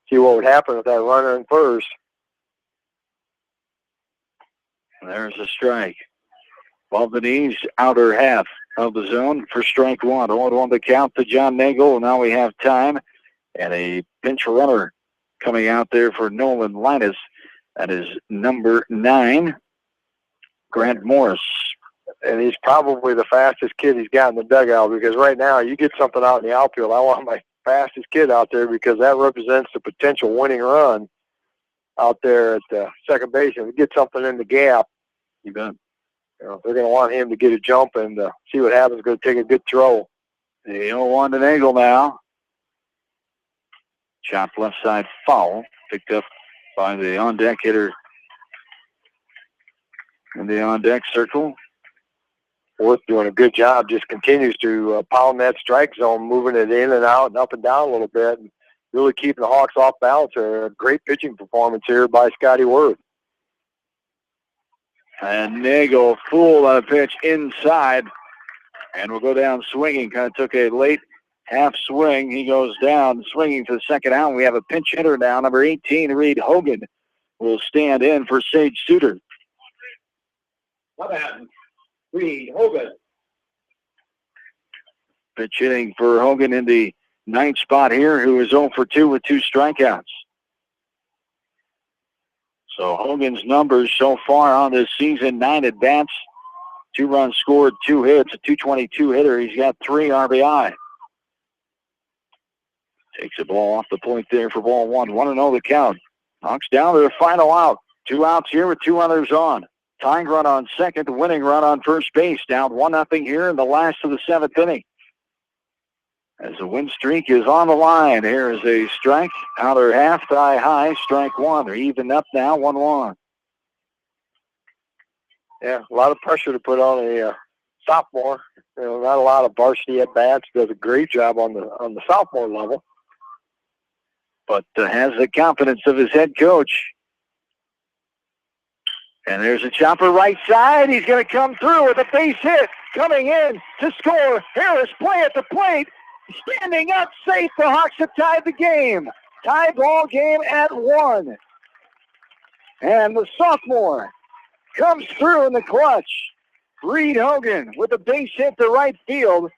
B: see what would happen with that runner in first.
A: There's a strike. Above the knees, outer half of the zone for strike one. 0-1 the count to John Nagel. Now we have time and a pinch runner coming out there for Nolan Linus. That is number 9, Grant Morris.
B: And he's probably the fastest kid he's got in the dugout, because right now you get something out in the outfield, I want my fastest kid out there, because that represents the potential winning run out there at second base. If we get something in the gap,
A: you bet.
B: You know, they're going to want him to get a jump and see what happens. Going to take a good throw.
A: The 0-1 to Nagel now. Shot left side foul. Picked up by the on-deck hitter in the on-deck circle.
B: Worth doing a good job. Just continues to pound that strike zone, moving it in and out and up and down a little bit, and really keeping the Hawks off balance. A great pitching performance here by Scotty Worth.
A: And Nagel fooled on a pitch inside, and will go down swinging. Kind of took a late half swing. He goes down swinging to the second out. We have a pinch hitter now. Number 18, Reed Hogan, will stand in for Sage Suter.
U: What happened? Reed Hogan.
A: Pitch hitting for Hogan in the 9th spot here, who is 0 for 2 with 2 strikeouts. So Hogan's numbers so far on this season: 9 at-bats, 2 runs scored, 2 hits, a .222 hitter. He's got 3 RBI. Takes the ball off the plate there for ball 1. 1-0 the count. Hawks down to the final out. 2 outs here with 2 others on. Tying run on second, the winning run on first base. Down 1-0 here in the last of the 7th inning. As the win streak is on the line, here is a strike. Outer half, thigh high, strike 1. They're even up now, 1-1.
B: Yeah, a lot of pressure to put on a sophomore. You know, not a lot of varsity at bats. Does a great job on the sophomore level.
A: But has the confidence of his head coach. And there's a chopper right side. He's going to come through with a base hit. Coming in to score. Harris play at the plate. Standing up safe. The Hawks have tied the game. Tie ball game at 1. And the sophomore comes through in the clutch. Reed Hogan with a base hit to right field.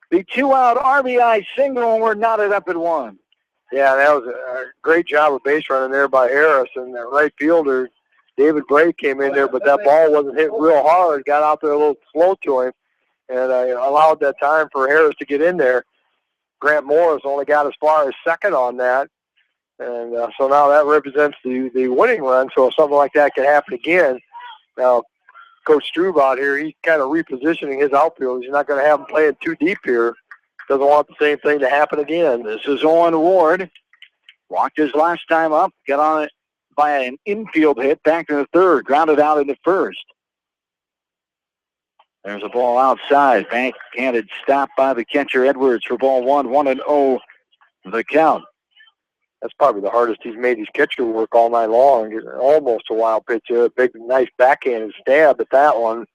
A: The 2-out RBI single, and we're knotted up at 1.
B: Yeah, that was a great job of base running there by Harris, and the right fielder, David Bray, came in there, but that ball wasn't hit real hard. Got out there a little slow to him, and allowed that time for Harris to get in there. Grant Morris only got as far as second on that, and so now that represents the winning run. So if something like that can happen again, now Coach Strube out here, he's kind of repositioning his outfield. He's not going to have him playing too deep here. Doesn't want the same thing to happen again.
A: This is Owen Ward. Walked his last time up, got on it by an infield hit back to the third, grounded out into first. There's a ball outside. Backhanded stop by the catcher Edwards for ball 1. 1-0 the count.
B: That's probably the hardest he's made his catcher work all night long. Almost a wild pitch. A big, nice backhanded stab at that one.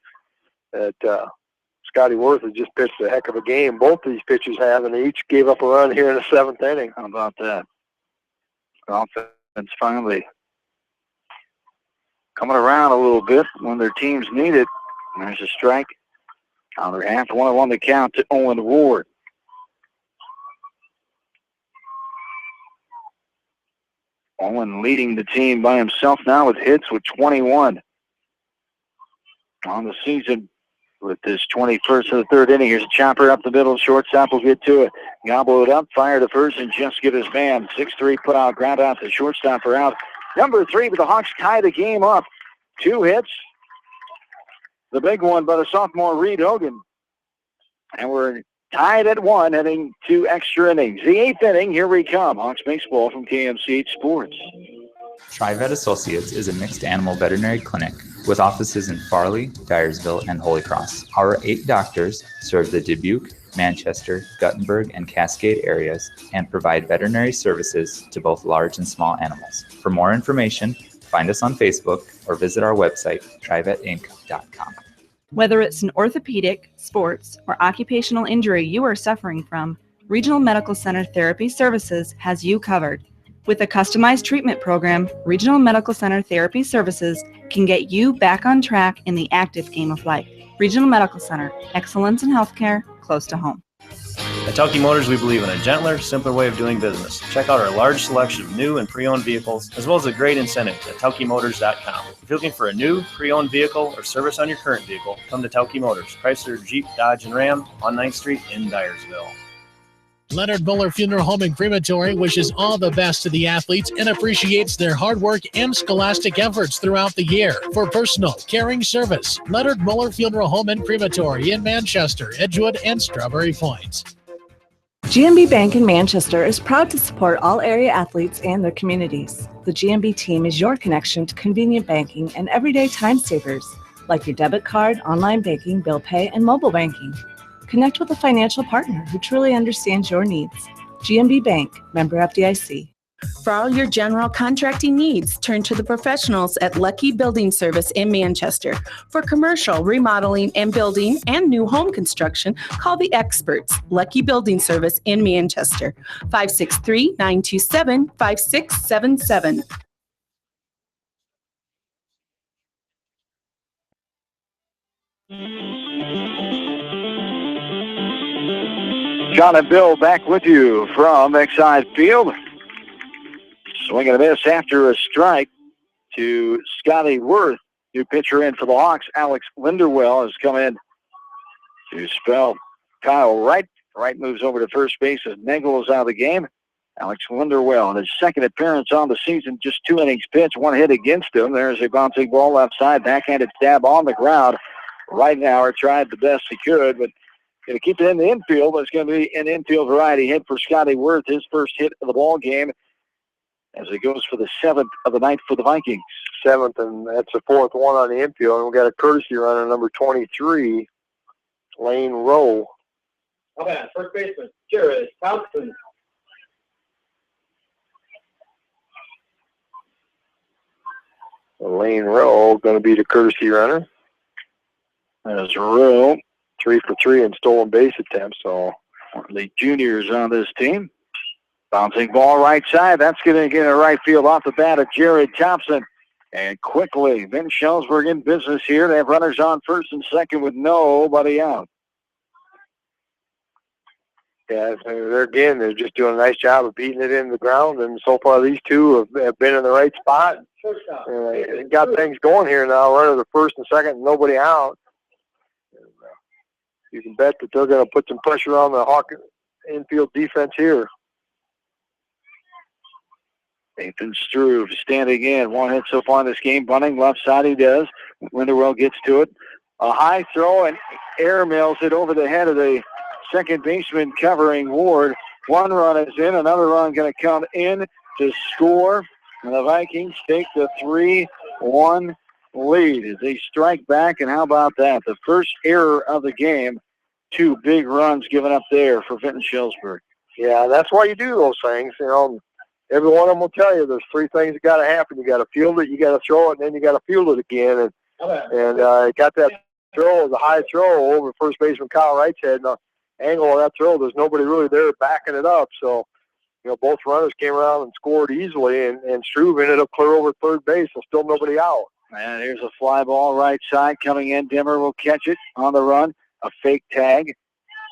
B: Scotty Worth has just pitched a heck of a game. Both of these pitchers have, and they each gave up a run here in the 7th inning.
A: How about that? Offense finally coming around a little bit when their teams need it. There's a strike. Outer half, 1-1 the count to Owen Ward. Owen leading the team by himself now with hits with 21 on the season with this 21st of the 3rd inning. Here's a chopper up the middle. Shortstop will get to it. Gobble it up, fire to first, and just get his man. 6-3 put out, ground out to shortstop for out. Number 3, but the Hawks tie the game up. 2 hits. The big one by the sophomore Reed Hogan. And we're tied at 1, heading to extra innings. The 8th inning, here we come. Hawks baseball from KMCH Sports.
R: TriVet Associates is a mixed animal veterinary clinic with offices in Farley, Dyersville, and Holy Cross. Our 8 doctors serve the Dubuque, Manchester, Guttenberg, and Cascade areas and provide veterinary services to both large and small animals. For more information, find us on Facebook or visit our website, trivetinc.com.
O: Whether it's an orthopedic, sports, or occupational injury you are suffering from, Regional Medical Center Therapy Services has you covered. With a customized treatment program, Regional Medical Center Therapy Services can get you back on track in the active game of life. Regional Medical Center, excellence in healthcare, close to home.
S: At Telke Motors, we believe in a gentler, simpler way of doing business. Check out our large selection of new and pre-owned vehicles, as well as a great incentive at TelkeMotors.com. If you're looking for a new, pre-owned vehicle or service on your current vehicle, come to Telke Motors, Chrysler, Jeep, Dodge, and Ram on 9th Street in Dyersville.
L: Leonard Muller Funeral Home and Crematory wishes all the best to the athletes and appreciates their hard work and scholastic efforts throughout the year. For personal, caring service, Leonard Muller Funeral Home and Crematory in Manchester, Edgewood, and Strawberry Point.
T: GMB Bank in Manchester is proud to support all area athletes and their communities. The GMB team is your connection to convenient banking and everyday time savers, like your debit card, online banking, bill pay, and mobile banking. Connect with a financial partner who truly understands your needs. GMB Bank, member FDIC.
W: For all your general contracting needs, turn to the professionals at Lucky Building Service in Manchester. For commercial, remodeling, and building and new home construction, call the experts, Lucky Building Service in Manchester, 563-927-5677.
A: John and Bill back with you from Exide Field. Swing and a miss after a strike to Scotty Worth. New pitcher in for the Hawks. Alex Linderwell has come in to spell Kyle Wright. Wright moves over to first base as Nagel is out of the game. Alex Linderwell in his second appearance on the season, just 2 innings pitched, 1 hit against him. There's a bouncing ball left side, backhanded stab on the ground. Rightenauer tried the best he could, but going to keep it in the infield. It's going to be an infield variety hit for Scotty Worth, his first hit of the ball game, as it goes for the 7th of the night for the Vikings.
B: 7th, and that's the 4th one on the infield. And we got a courtesy runner, number 23, Lane Rowe.
U: Okay, first baseman, Jared Thompson.
B: Lane Rowe going to be the courtesy runner.
A: There's Rowe.
B: 3 for 3 in stolen base attempts. So
A: one of the juniors on this team. Bouncing ball right side. That's going to get a right field off the bat of Jared Thompson. And quickly, Vince Schellsburg in business here. They have runners on first and second with nobody out.
B: Yeah, they're just doing a nice job of beating it in the ground. And so far, these two have been in the right spot. They got things going here now. Runner the first and second, nobody out. You can bet that they're going to put some pressure on the Hawk infield defense here.
A: Nathan Struve standing in. 1 hit so far in this game. Bunting left side he does. Linderwell gets to it. A high throw and air mails it over the head of the second baseman covering Ward. 1 run is in. Another run going to come in to score. And the Vikings take the 3-1 lead as they strike back. And how about that? The first error of the game. 2 big runs given up there for Vinton Schellsburg.
B: Yeah, that's why you do those things. You know, every one of them will tell you there's 3 things that got to happen. You got to field it, you got to throw it, and then you got to field it again. And got that throw, the high throw over first baseman Kyle Wright's head. And the angle of that throw, there's nobody really there backing it up. So, you know, both runners came around and scored easily, and Struve ended up clear over third base, so still nobody out.
A: And here's a fly ball right side coming in. Dimmer will catch it on the run. A fake tag.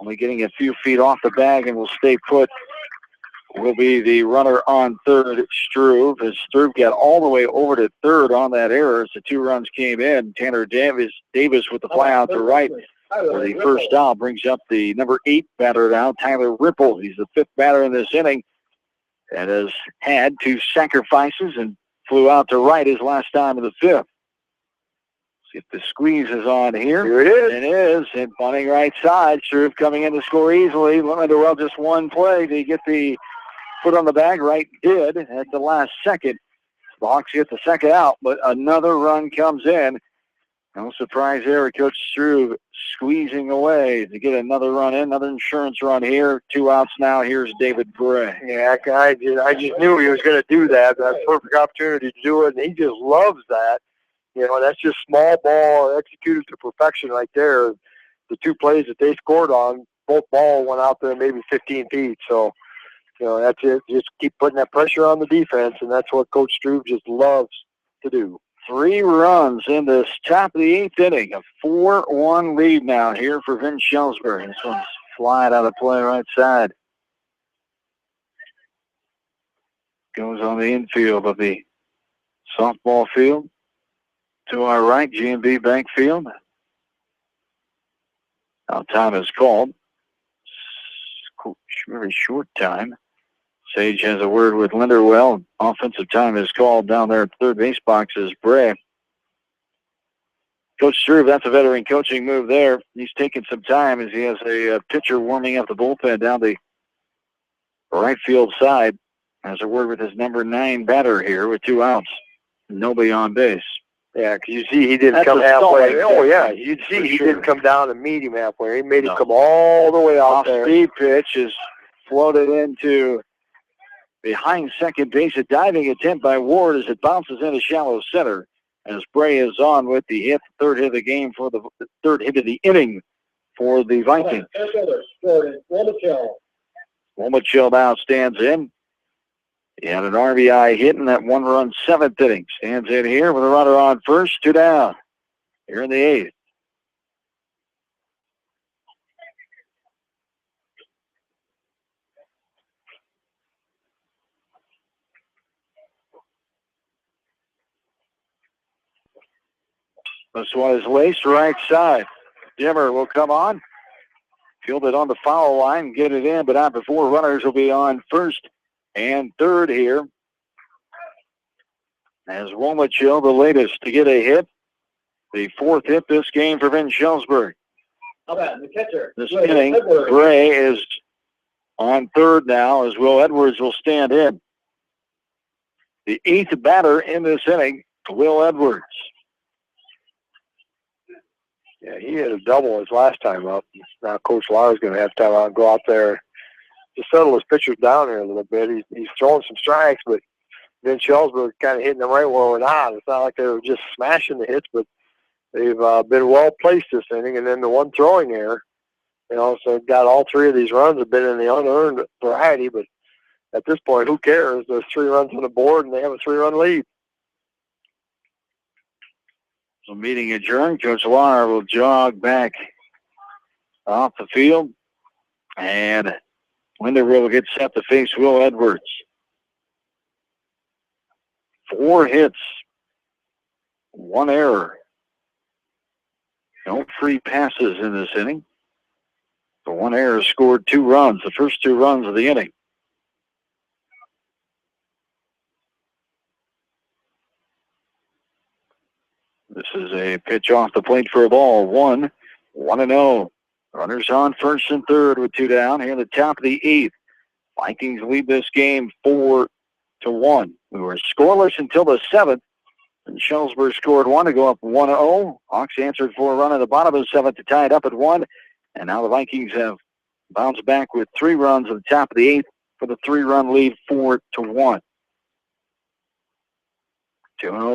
A: Only getting a few feet off the bag and will stay put. Will be the runner on third, Struve. As Struve got all the way over to third on that error as the 2 runs came in. Tanner Davis with the fly out to right. For the first down brings up the number 8 batter now, Tyler Ripple. He's the 5th batter in this inning and has had 2 sacrifices and flew out to right his last time in the 5th. See if the squeeze is on here.
B: Here it is.
A: It is. And bunting right side. Struve coming in to score easily. Linderwell just 1 play. Did he get the foot on the bag? Right did at the last second. The Hawks get the second out, but another run comes in. No surprise there. Coach Struve squeezing away to get another run in. Another insurance run here. 2 outs now. Here's David Bray.
B: Yeah, I just knew he was going to do that. That's a perfect opportunity to do it, and he just loves that. That's just small ball executed to perfection right there. The two plays that they scored on, both ball went out there maybe 15 feet. So, that's it. Just keep putting that pressure on the defense, and that's what Coach Struve just loves to do.
A: 3 runs in this top of the 8th inning. A 4-1 lead now here for Vince Shellsbury. This one's flying out of play right side. Goes on the infield of the softball field. To our right, G&B Bank Field. Now time is called. Very short time. Sage has a word with Linderwell. Offensive time is called down there at the third base box is Bray. Coach Struve, that's a veteran coaching move there. He's taking some time as he has a pitcher warming up the bullpen down the right field side. Has a word with his number 9 batter here with 2 outs. Nobody on base.
B: Yeah, because you see he didn't come halfway. Oh, yeah, you'd see he didn't come down and meet him halfway. He made him come all the way out there.
A: Off-speed pitch is floated into behind second base. A diving attempt by Ward as it bounces into shallow center. As Bray is on with the hit, third hit of the game for the third hit of the inning for the Vikings. Womachill now stands in. He had an RBI hit in that 1-run 7th inning. Stands in here with a runner on first, 2 down. Here in the 8th. This one is laced right side. Dimmer will come on. Field it on the foul line, get it in, but not before. Runners will be on first and third here. As Womachill, the latest to get a hit. The 4th hit this game for Vince Shellsbury.
U: How about the catcher?
A: This inning, Bray is on third now as Will Edwards will stand in. The 8th batter in this inning, Will Edwards.
B: Yeah, he had a double his last time up. Now Coach Lauer's going to have to go out there to settle his pitchers down here a little bit. He's throwing some strikes, but Vince Shellsbury kind of hitting them right where we're not. It's not like they were just smashing the hits, but they've been well placed this inning. And then the one throwing error, so got all 3 of these runs have been in the unearned variety. But at this point, who cares? There's 3 runs on the board, and they have a 3-run lead.
A: So meeting adjourned. Coach Lauer will jog back off the field. And Linderwood will get set to face Will Edwards. 4 hits, 1 error. No free passes in this inning. The 1 error scored 2 runs, the first 2 runs of the inning. This is a pitch off the plate for a ball. 1-0. Runners on first and third with 2 down. Here at the top of the 8th. Vikings lead this game 4-1. We were scoreless until the 7th. And Shellsbury scored 1 to go up 1-0. Hawks answered for a run at the bottom of the 7th to tie it up at 1. And now the Vikings have bounced back with 3 runs at the top of the 8th for the 3-run lead, 4-1. 2-0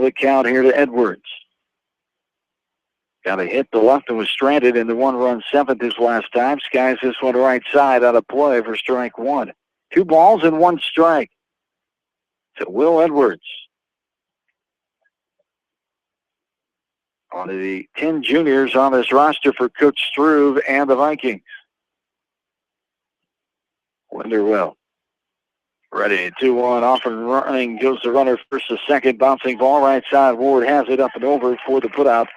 A: the count here to Edwards. Got a hit to left and was stranded in the 1-run 7th his last time. Skies this one right side out of play for strike 1. 2 balls and 1 strike to Will Edwards. One of the 10 juniors on this roster for Coach Struve and the Vikings. Linderwell. Ready, 2-1, off and running. Goes the runner first to second. Bouncing ball right side. Ward has it up and over for the putout.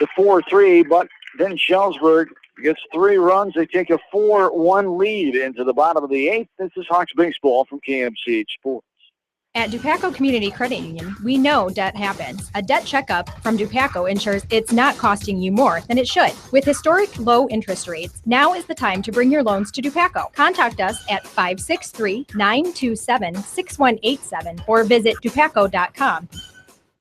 A: The 4-3, but then Shellsburg gets 3 runs. They take a 4-1 lead into the bottom of the 8th. This is Hawks baseball from KMCH Sports.
D: At Dupaco Community Credit Union, we know debt happens. A debt checkup from Dupaco ensures it's not costing you more than it should. With historic low interest rates, now is the time to bring your loans to Dupaco. Contact us at 563-927-6187 or visit dupaco.com.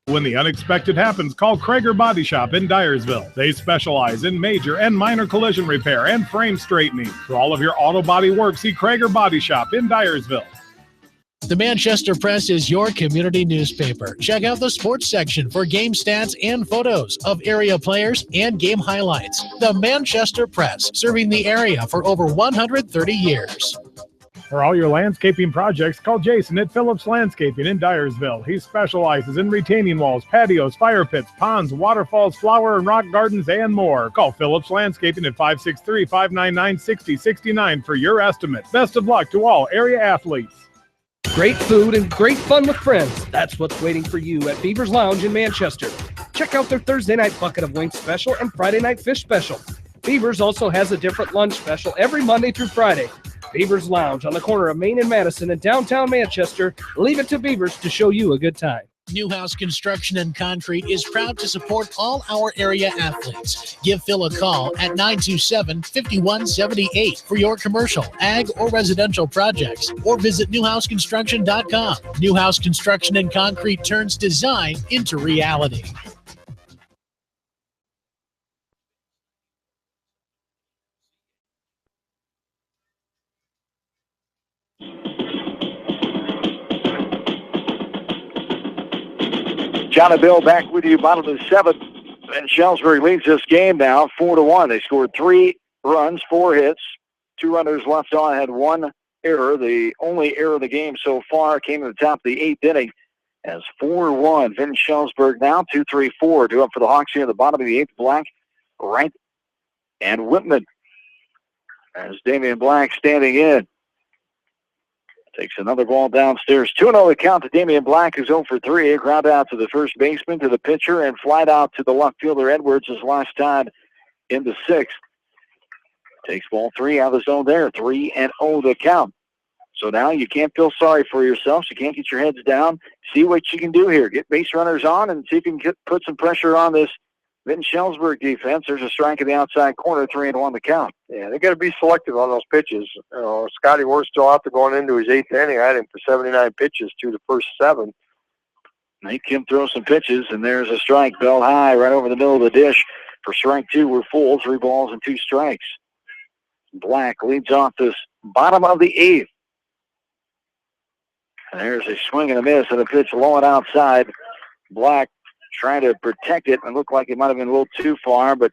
C: When the unexpected happens, call Krager Body Shop in Dyersville. They specialize in major and minor collision repair and frame straightening. For all of your auto body work, see Krager Body Shop in Dyersville.
L: The Manchester Press is your community newspaper. Check out the sports section for game stats and photos of area players and game highlights. The Manchester Press, serving the area for over 130 years.
C: For all your landscaping projects, call Jason at Phillips Landscaping in Dyersville. He specializes in retaining walls, patios, fire pits, ponds, waterfalls, flower and rock gardens, and more. Call Phillips Landscaping at 563-599-6069 for your estimate. Best of luck to all area athletes.
J: Great food and great fun with friends. That's what's waiting for you at Beaver's Lounge in Manchester. Check out their Thursday night bucket of wings special and Friday night fish special. Beaver's also has a different lunch special every Monday through Friday. Beaver's Lounge on the corner of Main and Madison in downtown Manchester. Leave it to Beaver's to show you a good time.
L: Newhouse Construction and Concrete is proud to support all our area athletes. Give Phil a call at 927-5178 for your commercial, ag, or residential projects, or visit newhouseconstruction.com. Newhouse Construction and Concrete turns design into reality.
A: John and Bill back with you, bottom of the seventh. And Shelbyville leads this game now 4-1. They scored 3 runs, 4 hits. 2 runners left on, had 1 error. The only error of the game so far came at the top of the 8th inning as 4-1. Vin Shelbyville now 2-3-4. 2 up for the Hawks here at the bottom of the 8th. Black, Wright, and Whitman. As Damian Black standing in. Takes another ball downstairs. 2-0 the count to Damian Black, who's 0 for 3. A ground out to the first baseman, to the pitcher, and flied out to the left fielder Edwards his last time in the 6th. Takes ball 3 out of the zone there. 3-0 the count. So now you can't feel sorry for yourself. So you can't get your heads down. See what you can do here. Get base runners on and see if you can put some pressure on this Vinton Shelbyville defense. There's a strike in the outside corner, 3-1 the count.
B: Yeah, they got to be selective on those pitches. Scotty Worth's still out there going into his 8th inning. I had him for 79 pitches to the first 7.
A: Make him throw some pitches, and there's a strike. Bell high right over the middle of the dish. For strike 2, we're full. 3 balls and 2 strikes. Black leads off this bottom of the 8th. And there's a swing and a miss, and a pitch low and outside. Black trying to protect it, and looked like it might have been a little too far, but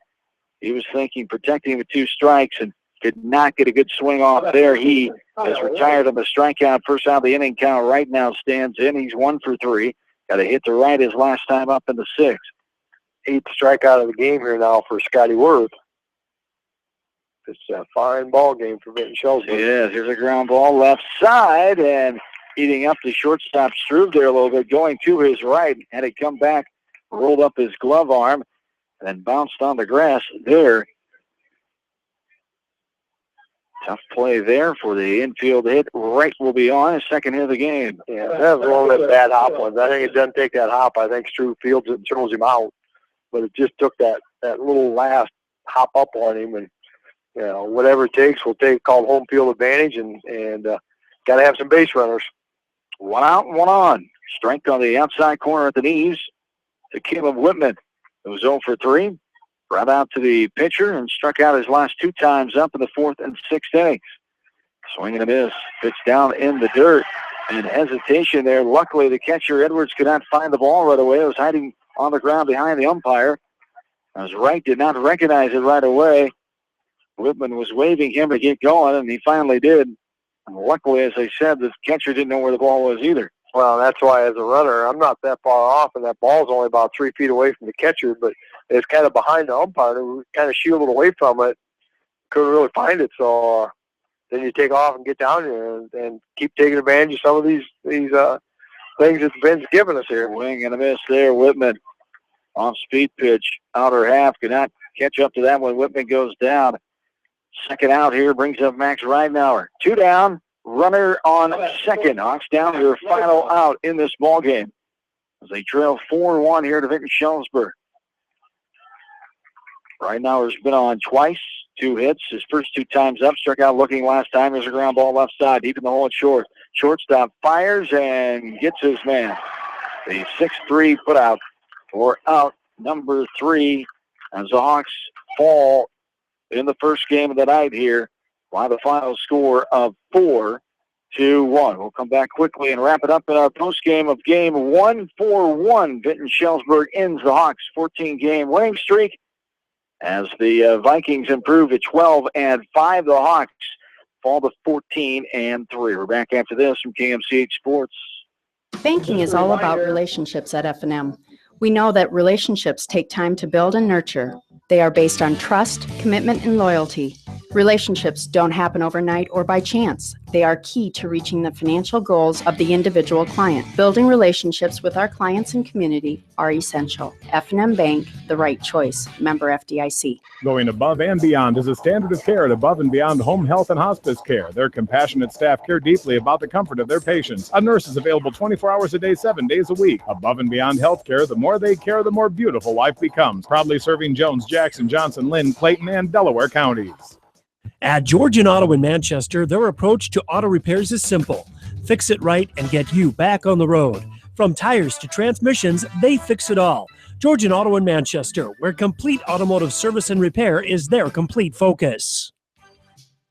A: he was thinking protecting with 2 strikes and did not get a good swing off there. He is retired on the strikeout. First out of the inning count right now stands in. He's 1 for 3. Got a hit to right his last time up in the 6th.
B: 8th strikeout of the game here now for Scotty Worth. It's a fine ball game for Vinton Shelbyville.
A: Yeah, here's a ground ball left side, and eating up the shortstop Struve there a little bit, going to his right. Had it come back, rolled up his glove arm, and then bounced on the grass there. Tough play there for the infield hit. Right will be on his second hit of the game.
B: Yeah, that was one of the bad hop ones. I think it doesn't take that hop. I think Struve fields it and throws him out. But it just took that little last hop up on him. And, whatever it takes, we'll take called home field advantage and got to have some base runners.
A: 1 out and 1 on. Strike on the outside corner at the knees to Caleb Whitman. It was 0 for 3. Right out to the pitcher and struck out his last 2 times up in the 4th and 6th innings. Swing and a miss. Pitch down in the dirt. And hesitation there. Luckily, the catcher, Edwards, could not find the ball right away. It was hiding on the ground behind the umpire. As Wright did not recognize it right away. Whitman was waving him to get going, and he finally did. And luckily, as I said, the catcher didn't know where the ball was either.
B: Well, that's why as a runner, I'm not that far off, and that ball's only about 3 feet away from the catcher, but it's kind of behind the umpire. We kind of shielded away from it. Couldn't really find it, so then you take off and get down here and keep taking advantage of some of these things that Ben's given us here.
A: Swing and a miss there, Whitman. Off-speed pitch, outer half, could not catch up to that when Whitman goes down. Second out here brings up Max Ridenauer. 2 down, runner on second. Hawks down to their final out in this ball game as they trail 4-1 here to Vinton Shelbyville. Ridenauer's been on twice, 2 hits. His first 2 times up, struck out looking last time. There's a ground ball left side, deep in the hole at short. Shortstop fires and gets his man. The 6-3 put out for out number 3 as the Hawks fall in the first game of the night here by the final score of 4-3. 2-1. We'll come back quickly and wrap it up in our postgame of game 1 4-1. Vinton-Schellsburg ends the Hawks' 14-game winning streak as the Vikings improve to 12-5. The Hawks fall to 14-3. We're back after this from KMCH Sports.
E: Banking is all about relationships at F&M. We know that relationships take time to build and nurture. They are based on trust, commitment, and loyalty. Relationships don't happen overnight or by chance. They are key to reaching the financial goals of the individual client. Building relationships with our clients and community are essential. F&M Bank, the right choice. Member FDIC.
C: Going above and beyond is a standard of care at Above and Beyond Home Health and Hospice Care. Their compassionate staff care deeply about the comfort of their patients. A nurse is available 24 hours a day, 7 days a week. Above and Beyond Healthcare, the more they care, the more beautiful life becomes. Proudly serving Jones, Jackson, Johnson, Lynn, Clayton, and Delaware counties.
N: At Georgian Auto in Manchester, their approach to auto repairs is simple. Fix it right and get you back on the road. From tires to transmissions, they fix it all. Georgian Auto in Manchester, where complete automotive service and repair is their complete focus.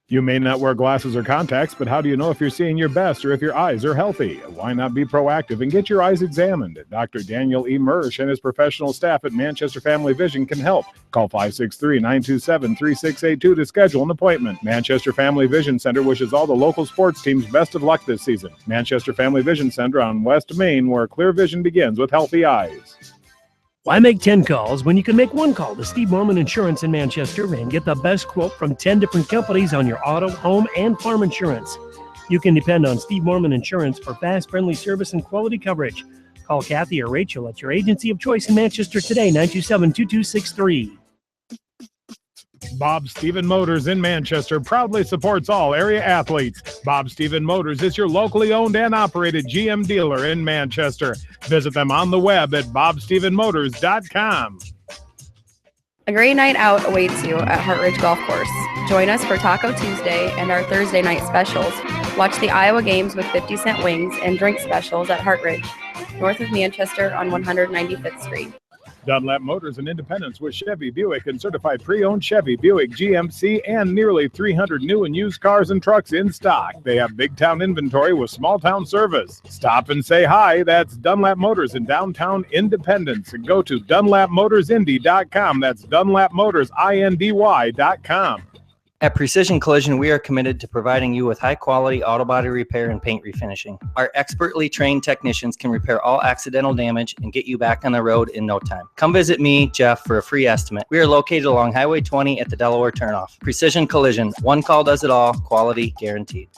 C: You may not wear glasses or contacts, but how do you know if you're seeing your best or if your eyes are healthy? Why not be proactive and get your eyes examined? Dr. Daniel E. Mersch and his professional staff at Manchester Family Vision can help. Call 563-927-3682 to schedule an appointment. Manchester Family Vision Center wishes all the local sports teams best of luck this season. Manchester Family Vision Center on West Main, where clear vision begins with healthy eyes.
N: Why make 10 calls when you can make one call to Steve Morman Insurance in Manchester and get the best quote from 10 different companies on your auto, home, and farm insurance? You can depend on Steve Morman Insurance for fast, friendly service and quality coverage. Call Kathy or Rachel at your agency of choice in Manchester today, 927-2263.
C: Bob Stephen Motors in Manchester proudly supports all area athletes. Bob Stephen Motors is your locally owned and operated GM dealer in Manchester. Visit them on the web at bobstephenmotors.com.
F: A great night out awaits you at Hartridge Golf Course. Join us for Taco Tuesday and our Thursday night specials. Watch the Iowa games with 50-cent wings and drink specials at Hartridge, north of Manchester on 195th Street.
C: Dunlap Motors in Independence with Chevy, Buick, and certified pre-owned Chevy, Buick, GMC, and nearly 300 new and used cars and trucks in stock. They have big town inventory with small town service. Stop and say hi. That's Dunlap Motors in downtown Independence. And go to DunlapMotorsIndy.com. That's DunlapMotorsIndy.com.
V: At Precision Collision, we are committed to providing you with high-quality auto body repair and paint refinishing. Our expertly trained technicians can repair all accidental damage and get you back on the road in no time. Come visit me, Jeff, for a free estimate. We are located along Highway 20 at the Delaware turnoff. Precision Collision, one call does it all, quality guaranteed.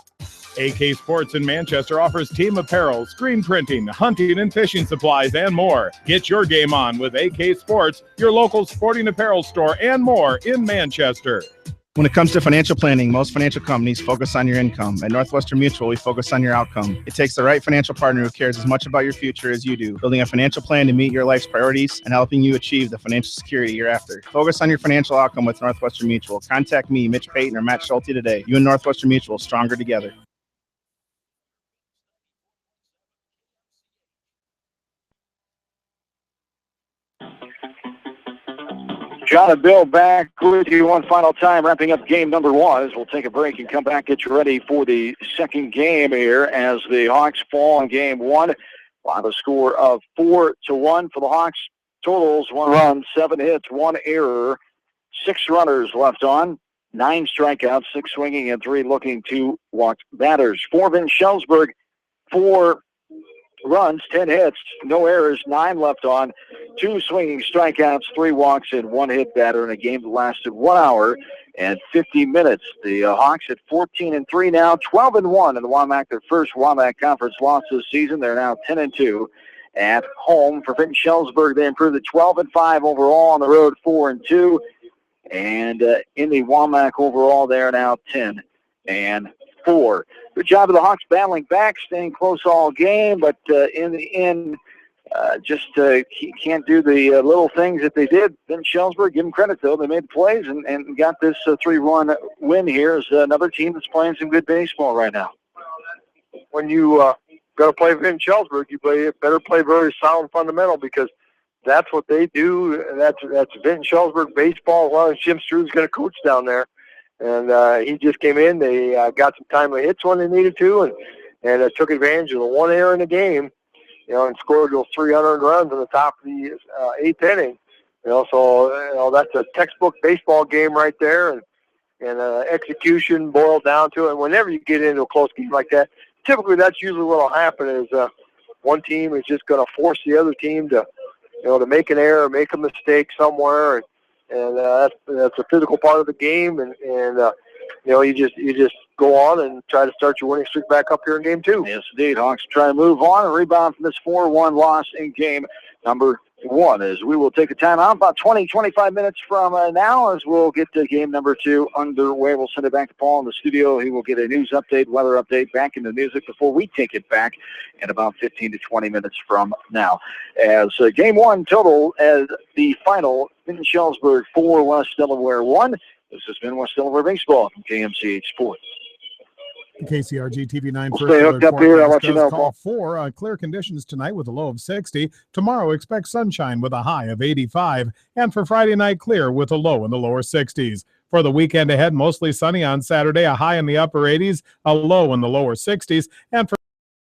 C: AK Sports in Manchester offers team apparel, screen printing, hunting and fishing supplies, and more. Get your game on with AK Sports, your local sporting apparel store, and more in Manchester.
X: When it comes to financial planning, most financial companies focus on your income. At Northwestern Mutual, we focus on your outcome. It takes the right financial partner who cares as much about your future as you do, building a financial plan to meet your life's priorities and helping you achieve the financial security you're after. Focus on your financial outcome with Northwestern Mutual. Contact me, Mitch Payton, or Matt Schulte today. You and Northwestern Mutual, stronger together.
A: John and Bill back with you one final time, wrapping up game number one as we'll take a break and come back, get you ready for the second game here as the Hawks fall in game one. We'll have a score of 4-1 for the Hawks. Totals: 1 run, 7 hits, 1 error, 6 runners left on, 9 strikeouts, 6 swinging, and 3 looking to walk batters. For Vinton-Schellsburg, 4 runs, 10 hits, no errors, 9 left on, 2 swinging strikeouts, 3 walks, and 1 hit batter in a game that lasted 1 hour and 50 minutes. The Hawks at 14-3 now, 12-1 in the WAMAC, their first WAMAC conference loss this season. They're now 10-2 at home. For Vinton-Schellsburg, they improved to 12-5 overall, on the road 4-2. And in the WAMAC overall, they're now 10-4. Good job of the Hawks battling back, staying close all game, but in the end, just can't do the little things that they did. Vinton-Schellsburg, give them credit, though. They made plays and got this 3-1 win here as another team that's playing some good baseball right now.
B: When you got to play Vinton-Schellsburg, you better play very sound fundamental, because that's what they do. That's Vinton-Schellsburg baseball. Well, Jim Stru's going to coach down there. And he just came in. They got some timely hits when they needed to, and took advantage of the one error in the game, and scored those 300 runs in the top of the 8th inning. So that's a textbook baseball game right there, and execution boiled down to it. And whenever you get into a close game like that, typically that's usually what will happen is one team is just going to force the other team to make an error, make a mistake somewhere, and that's a physical part of the game. And you just go on and try to start your winning streak back up here in game 2.
A: Yes, indeed. Hawks try to move on and rebound from this 4-1 loss in game number 1, as we will take a timeout about 20-25 minutes from now, as we'll get to game number 2 underway. We'll send it back to Paul in the studio. He will get a news update, weather update, back into music before we take it back in about 15 to 20 minutes from now. As game 1 total as the final, in Shellsburg 4, West Delaware 1. This has been West Delaware Baseball from KMCH Sports.
C: KCRG TV9
A: we'll stay hooked up here. I'll let you know.
C: Call for clear conditions tonight with a low of 60. Tomorrow, expect sunshine with a high of 85. And for Friday night, clear with a low in the lower 60s. For the weekend ahead, mostly sunny on Saturday, a high in the upper 80s, a low in the lower 60s. And for